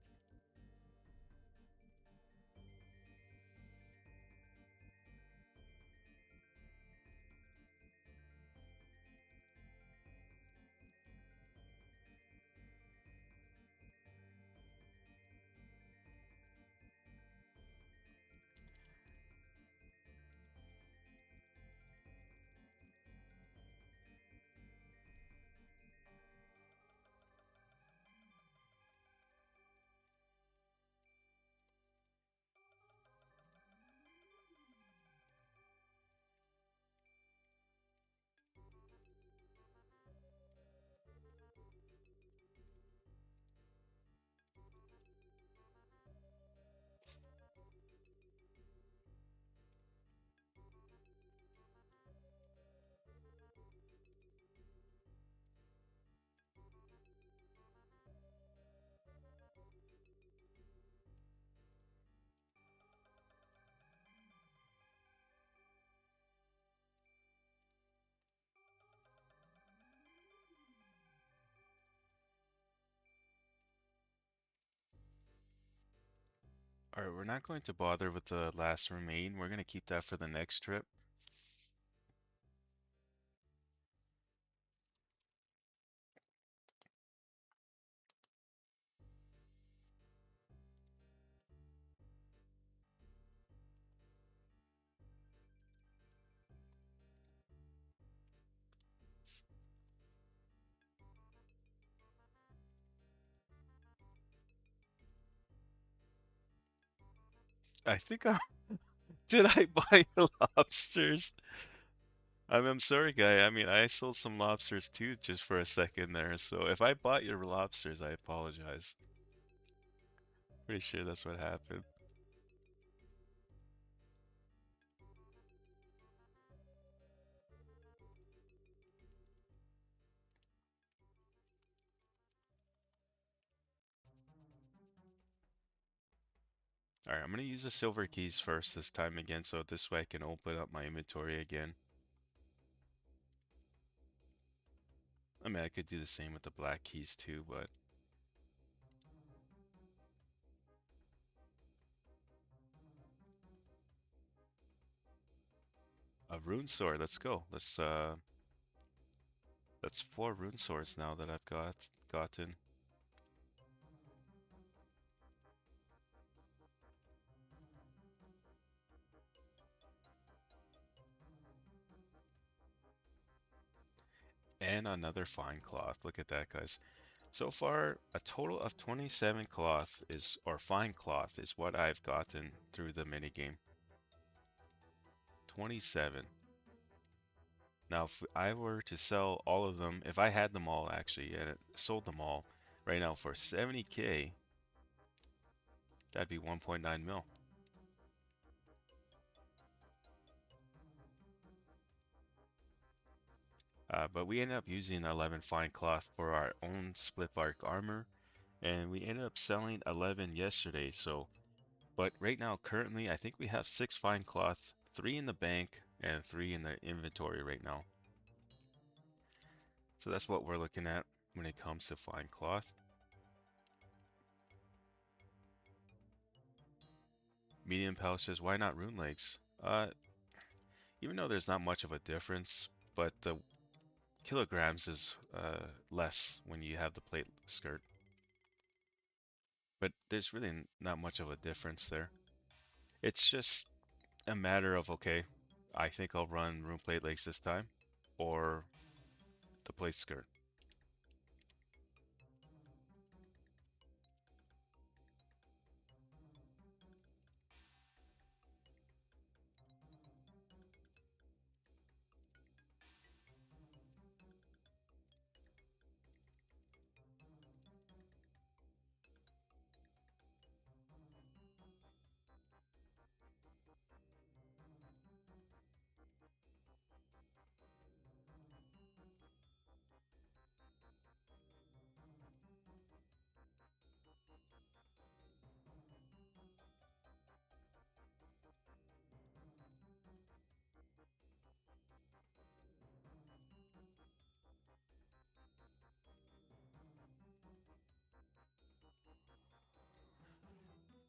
Alright, we're not going to bother with the last remain. We're going to keep that for the next trip. I think I did I buy lobsters? I'm sorry, guy. I mean, I sold some lobsters too just for a second there. So if I bought your lobsters, I apologize. Pretty sure that's what happened. Alright, I'm gonna use the silver keys first this time again, so this way I can open up my inventory again. I mean, I could do the same with the black keys too, but a rune sword. Let's go. That's 4 rune swords now that I've gotten. And another fine cloth. Look at that, guys. So far, a total of 27 cloth or fine cloth is what I've gotten through the minigame. 27. Now, if I were to sell all of them, if I had them all actually, and sold them all right now for 70k, That'd be 1.9 mil. But we ended up using 11 fine cloth for our own split bark armor, and we ended up selling 11 yesterday. So, but right now, currently, I think we have 6 fine cloth, 3 in the bank, and 3 in the inventory right now. So that's what we're looking at when it comes to fine cloth. Medium Pal says, why not rune legs? Even though there's not much of a difference, but the kilograms is less when you have the plate skirt. But there's really not much of a difference there. It's just a matter of, okay, I think I'll run rune plate legs this time, or the plate skirt.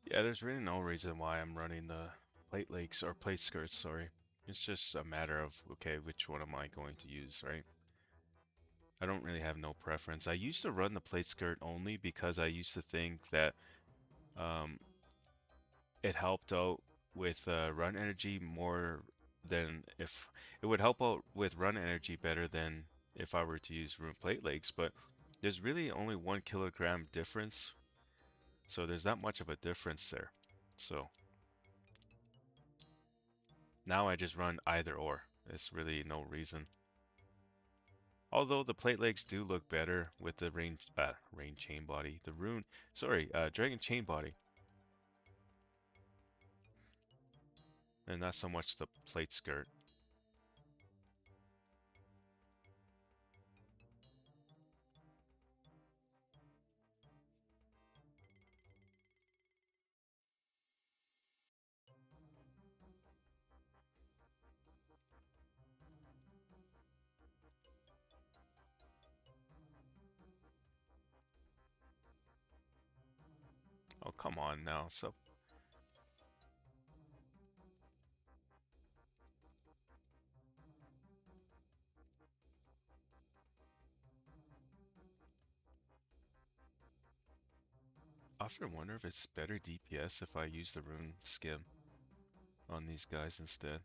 Yeah, there's really no reason why I'm running the plate legs or plate skirts, sorry. It's just a matter of, okay, which one am I going to use, right? I don't really have no preference. I used to run the plate skirt only because I used to think that um, it helped out with run energy more than if it would help out with run energy better than if I were to use rune plate legs, but there's really only 1 kilogram difference, so there's not much of a difference there. So now I just run either or. It's really no reason. Although the plate legs do look better with the rain chain body, the rune, sorry, dragon chain body, and not so much the plate skirt. Oh, come on now. So I often wonder if it's better DPS if I use the rune skim on these guys instead.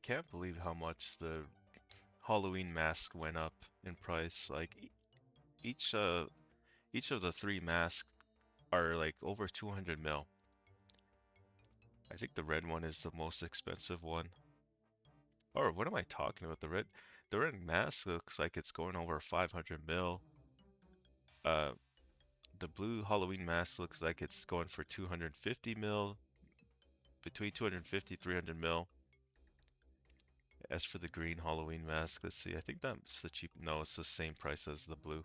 can't believe how much the Halloween mask went up in price. Like each uh each of the three masks are like over 200 mil. I think the red one is the most expensive one. Or what am I talking about? The red mask looks like it's going over 500 mil. Uh, the blue Halloween mask looks like it's going for 250 mil, between 250 300 mil. As for the green Halloween mask, let's see. I think that's the cheap. No, it's the same price as the blue.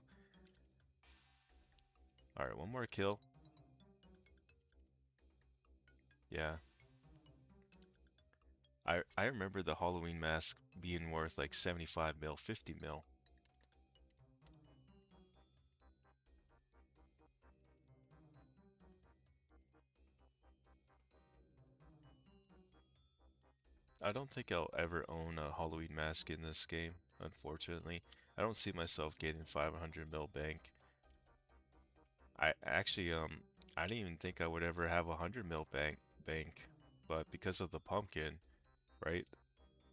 All right, one more kill. Yeah, I remember the Halloween mask being worth like 75 mil, 50 mil. I don't think I'll ever own a Halloween mask in this game, unfortunately. I don't see myself getting 500 mil bank. I actually I didn't even think I would ever have 100 mil bank, but because of the pumpkin, right?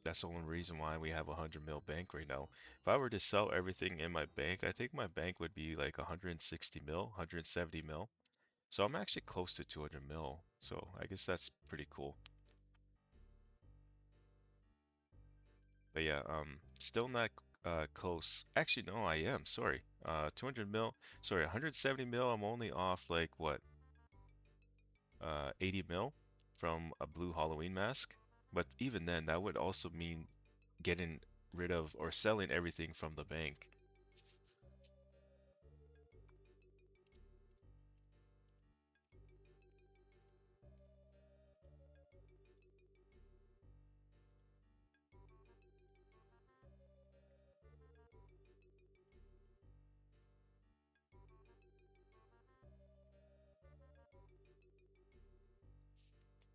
That's the only reason why we have 100 mil bank right now. If I were to sell everything in my bank, I think my bank would be like 160 mil, 170 mil. So I'm actually close to 200 mil. So I guess that's pretty cool. But yeah, still not close. Actually, no, I am. Sorry. 200 mil. Sorry, 170 mil. I'm only off like what? 80 mil from a blue Halloween mask. But even then, that would also mean getting rid of or selling everything from the bank.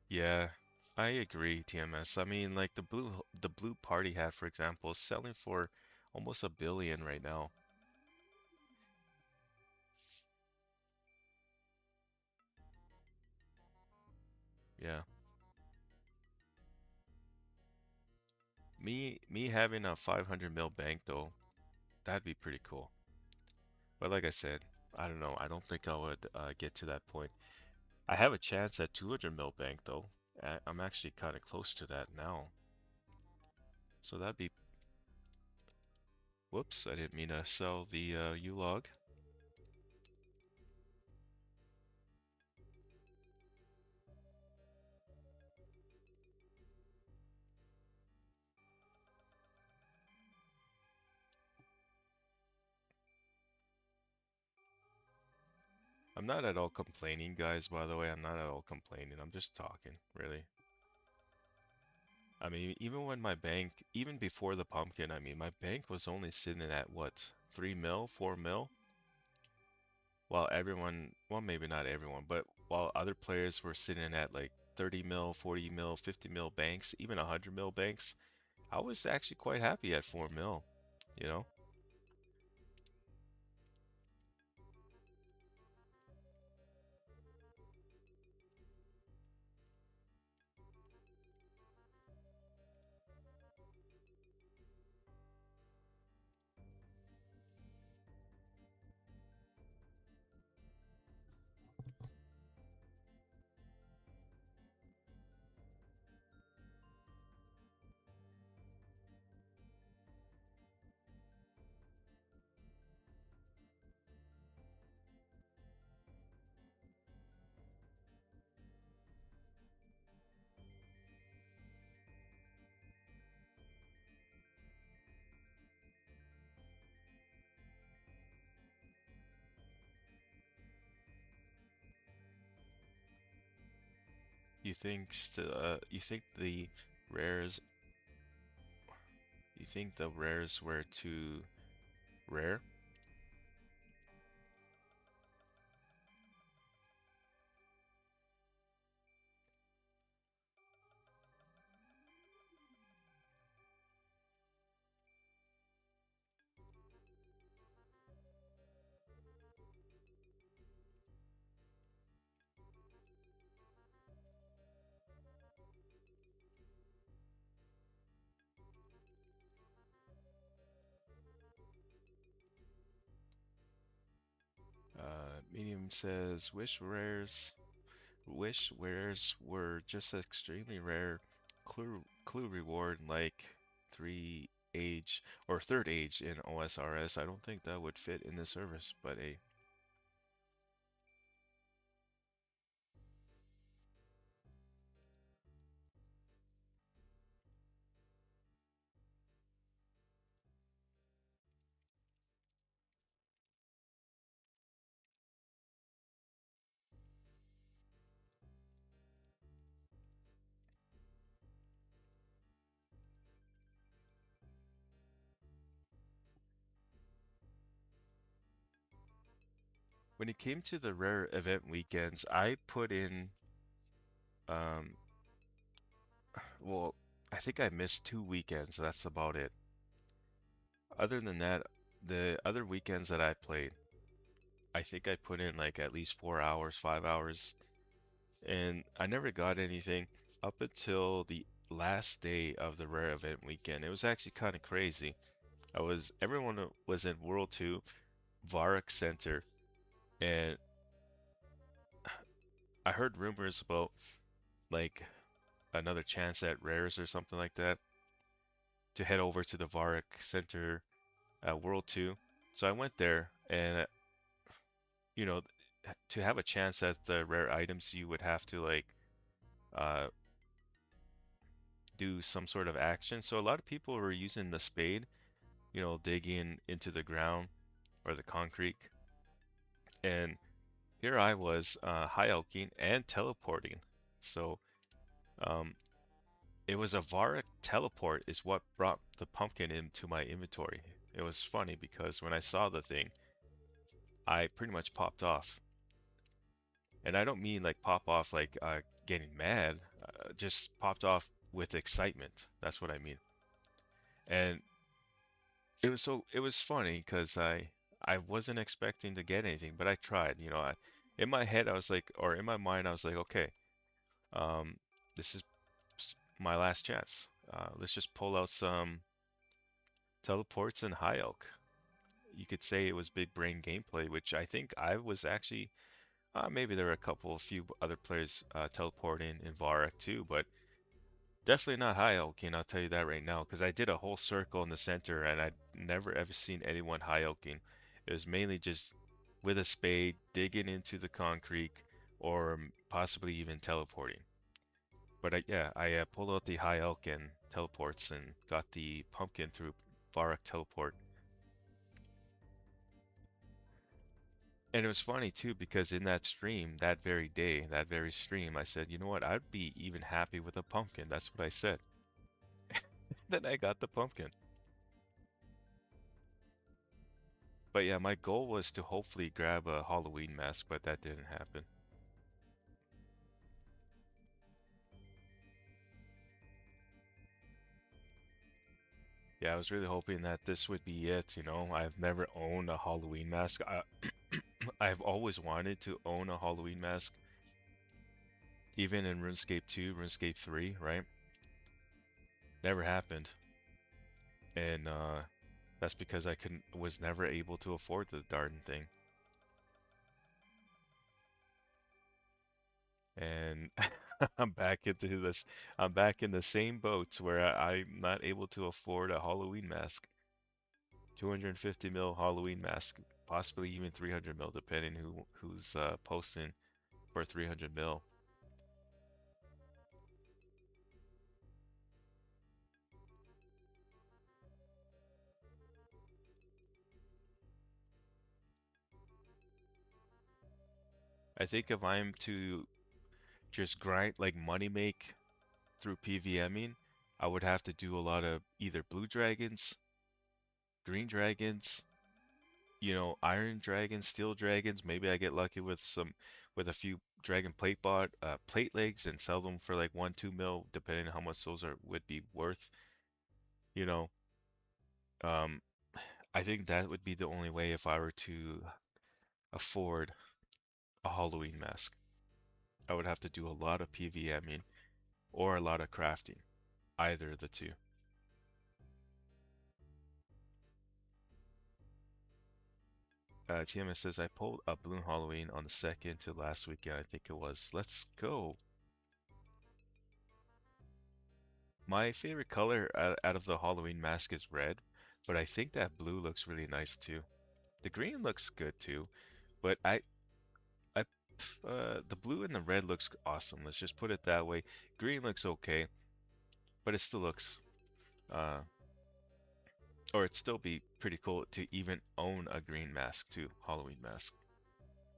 Yeah, I agree, TMS. I mean, like the blue party hat, for example, is selling for almost 1 billion right now. Yeah. Me having a 500 mil bank though, that'd be pretty cool. But like I said, I don't know. I don't think I would get to that point. I have a chance at 200 mil bank though. I'm actually kind of close to that now. So that'd be, whoops, I didn't mean to sell the U-Log. I'm not at all complaining, guys, by the way. I'm not at all complaining. I'm just talking, really. I mean, even when my bank, even before the pumpkin, I mean, my bank was only sitting at what, 3 mil, 4 mil? While everyone, well, maybe not everyone, but while other players were sitting at like 30 mil, 40 mil, 50 mil banks, even 100 mil banks, I was actually quite happy at 4 mil, you know? You think the rares, you think the rares were too rare? says wish rares were just extremely rare. Clue reward like three age or third age in OSRS. I don't think that would fit in the service, but hey. When it came to the rare event weekends, I put in um well, I think I missed 2 weekends. That's about it. Other than that, the other weekends that I played, I think I put in like at least 4 hours, 5 hours, and I never got anything up until the last day of the rare event weekend. It was actually kind of crazy. Everyone was in World 2, Varrock Center, and I heard rumors about like another chance at rares or something like that to head over to the Varrock Center World 2. So I went there, and you know, to have a chance at the rare items, you would have to like uh, do some sort of action. So a lot of people were using the spade, digging into the ground or the concrete. And here I was high elking and teleporting. So um, it was a Varrock teleport is what brought the pumpkin into my inventory. It was funny because when I saw the thing, I pretty much popped off. And I don't mean like pop off like getting mad, just popped off with excitement. That's what I mean. And it was funny because I wasn't expecting to get anything, but I tried. In my head I was like, or in my mind I was like, okay, um, this is my last chance. Let's just pull out some teleports and high elk. You could say it was big brain gameplay, which I think I was actually. Maybe there were a few other players teleporting in Varrock too, but definitely not high elking. I'll tell you that right now, because I did a whole circle in the center and I'd never ever seen anyone high elking. It was mainly just with a spade, digging into the concrete, or possibly even teleporting. But yeah, I pulled out the high elk and teleports and got the pumpkin through Varrock teleport. And it was funny too because in that stream, that very day, that very stream, I said, you know what? I'd be even happy with a pumpkin. That's what I said. Then I got the pumpkin. But yeah, my goal was to hopefully grab a Halloween mask, but that didn't happen. Yeah, I was really hoping that this would be it, I've never owned a Halloween mask. I've always wanted to own a Halloween mask, even in RuneScape 2, RuneScape 3, right? Never happened. And that's because I couldn't was never able to afford the darn thing. And I'm back into this. I'm back in the same boat where I'm not able to afford a Halloween mask. 250 mil Halloween mask, possibly even 300 mil, depending who's posting for 300 mil. I think if I'm to just grind like money make through PVMing, I would have to do a lot of either blue dragons, green dragons, iron dragons, steel dragons. Maybe I get lucky with a few dragon plate legs and sell them for like 1, 2 mil, depending on how much those would be worth. You know, um, I think that would be the only way if I were to afford a Halloween mask. I would have to do a lot of PVMing or a lot of crafting, either of the two. TMS says I pulled a Balloon Halloween on the second to last weekend. I think it was. Let's go. My favorite color out of the Halloween mask is red, but I think that blue looks really nice too. The green looks good too, but I, the blue and the red looks awesome. Let's just put it that way. Green looks okay, but it still looks, uh, or it'd still be pretty cool to even own a green mask too, Halloween mask.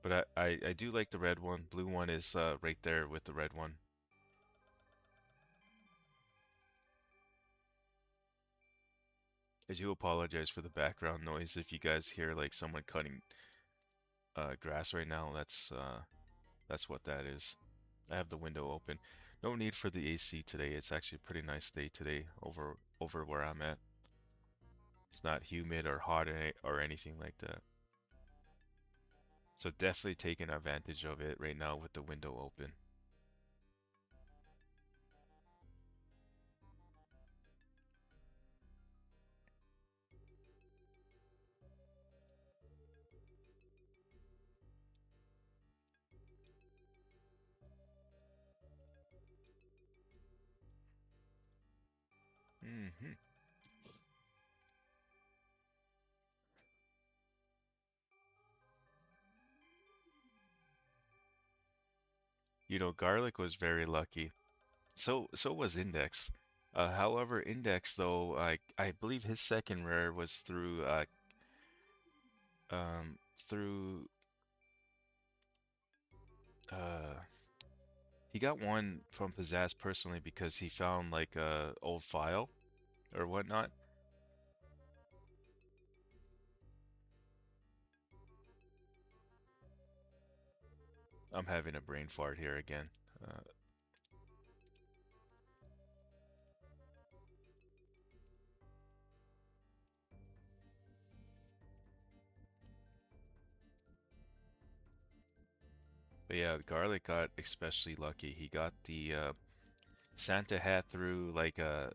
But I do like the red one. Blue one is right there with the red one. I do apologize for the background noise if you guys hear like someone cutting grass right now. That's what that is. I have the window open. No need for the AC today. It's actually a pretty nice day today over where I'm at. It's not humid or hot or anything like that. So definitely taking advantage of it right now with the window open. hmm You know, Garlic was very lucky. So was Index. However, Index though, I believe his second rare was um through uh he got one from Pizzazz personally because he found like a old file or whatnot. I'm having a brain fart here again. Uh, but yeah, Garlic got especially lucky. He got the Santa hat through like a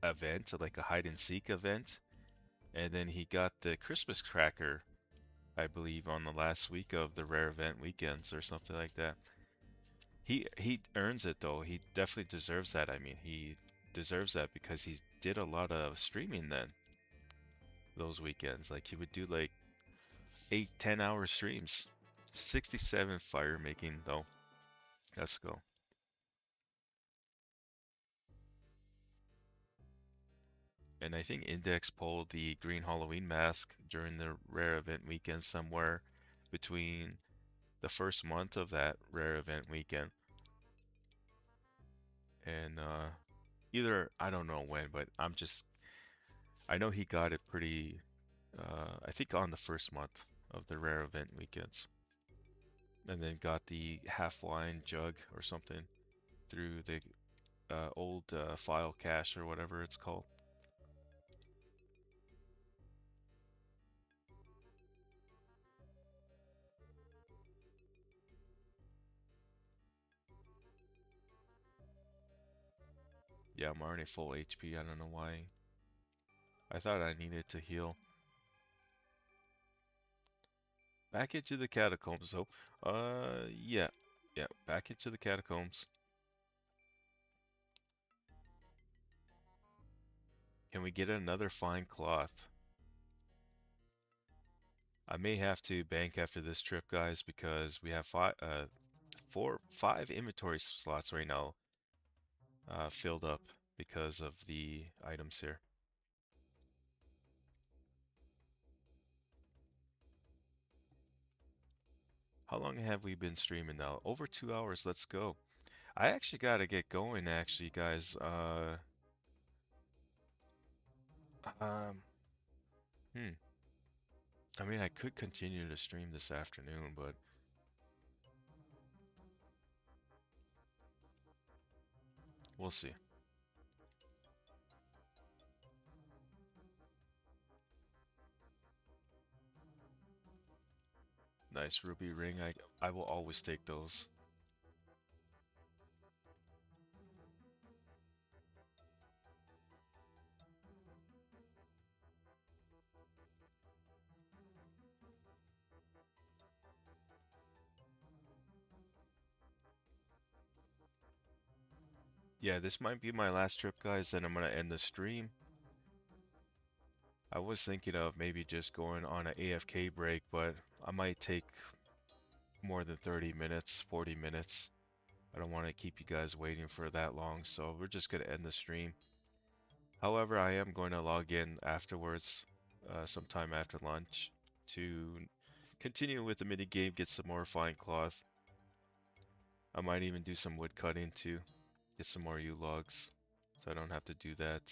event, like a hide and seek event, and then he got the Christmas cracker, I believe, on the last week of the rare event weekends or something like that. He earns it though. He definitely deserves that. I mean, he deserves that because he did a lot of streaming then those weekends. Like he would do like 8, 10 hour streams. 67 fire making though. Let's go. And I think Index pulled the green Halloween mask during the rare event weekend somewhere between the first month of that rare event weekend and either I don't know when, but I know he got it pretty I think on the first month of the rare event weekends. And then got the half wine jug or something through the old file cache or whatever it's called. Yeah, I'm already full HP. I don't know why. I thought I needed to heal. Back into the catacombs though. Yeah. Yeah, back into the catacombs. Can we get another fine cloth? I may have to bank after this trip, guys, because we have five inventory slots right now filled up because of the items here. How long have we been streaming now? Over 2 hours. Let's go. I actually gotta get going, actually, guys. Um, hmm. I mean, I could continue to stream this afternoon, but we'll see. Nice ruby ring. I will always take those. Yeah, this might be my last trip, guys. Then I'm gonna end the stream. I was thinking of maybe just going on an AFK break, but I might take more than 30 minutes, 40 minutes. I don't want to keep you guys waiting for that long, so we're just gonna end the stream. However, I am going to log in afterwards, sometime after lunch, to continue with the mini game, get some more fine cloth. I might even do some wood cutting too, get some more U logs, so I don't have to do that.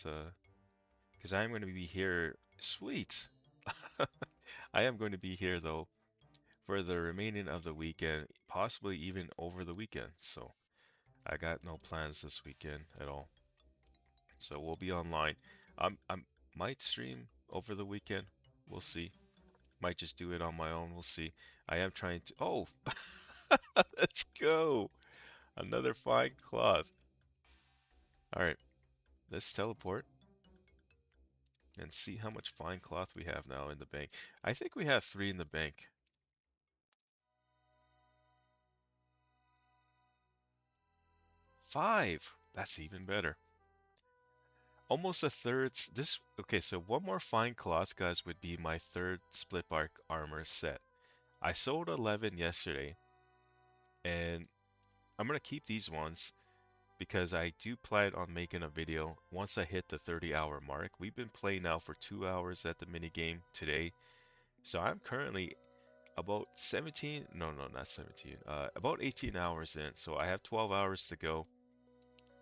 Because I am going to be here. Sweet. I am going to be here though for the remaining of the weekend, possibly even over the weekend. So I got no plans this weekend at all. So we'll be online. I might stream over the weekend. We'll see. Might just do it on my own. We'll see. I am trying to. Oh, let's go. Another fine cloth. All right, let's teleport and see how much fine cloth we have now in the bank. I think we have 3 in the bank. 5. That's even better. Almost a third. This okay. So one more fine cloth, guys, would be my third split bark armor set. I sold 11 yesterday, and I'm gonna keep these ones because I do plan on making a video once I hit the 30-hour mark. We've been playing now for 2 hours at the mini game today, so I'm currently about 17. No, no, not 17. About 18 hours in. So I have 12 hours to go.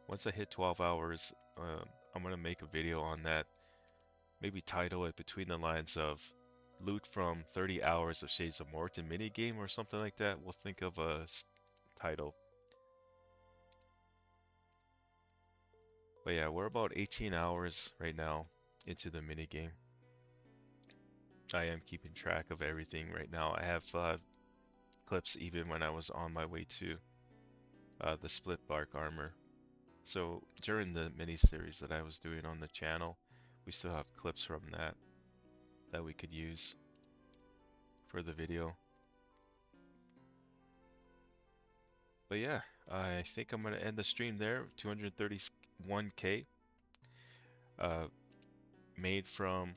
Once I hit 12 hours, I'm gonna make a video on that. Maybe title it between the lines of loot from 30 hours of Shades of Morton minigame or something like that. We'll think of a title. But yeah, we're about 18 hours right now into the minigame. I am keeping track of everything right now. I have clips even when I was on my way to the split bark armor. So during the mini series that I was doing on the channel, we still have clips from that we could use for the video. But yeah, I think I'm gonna end the stream there. 231K made from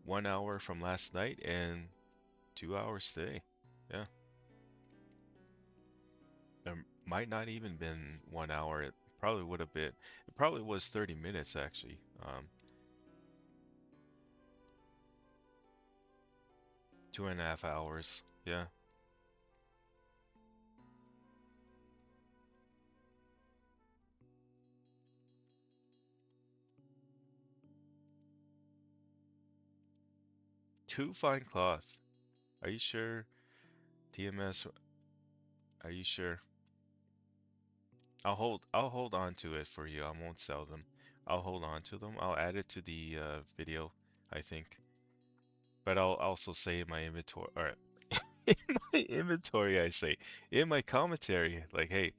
1 hour from last night and 2 hours today. Yeah. There might not even been 1 hour. It probably would have been. It probably was 30 minutes actually. 2.5 hours. Yeah. Two fine cloth. Are you sure? TMS. Are you sure? I'll hold on to it for you. I won't sell them. I'll hold on to them. I'll add it to the video, I think. But I'll also say in my inventory, or in my inventory, I say in my commentary, like, hey,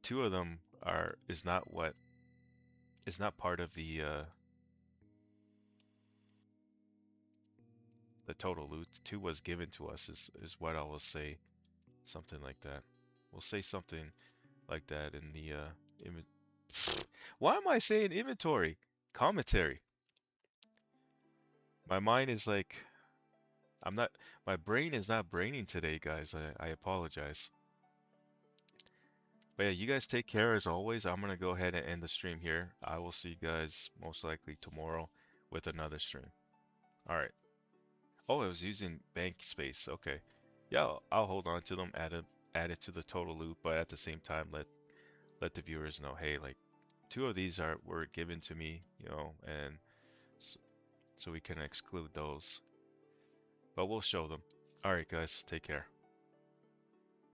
2 of them is not part of the total loot. 2 was given to us is what I will say, something like that. We'll say something like that in the Why am I saying inventory? Commentary. My mind is like, I'm not, my brain is not braining today, guys. I apologize. But yeah, you guys take care as always. I'm gonna go ahead and end the stream here. I will see you guys most likely tomorrow with another stream. All right. Oh, it was using bank space. Okay. Yeah, I'll hold on to them, add it to the total loop, but at the same time let the viewers know, hey, like 2 of these were given to me, and so we can exclude those. But we'll show them. All right, guys, take care.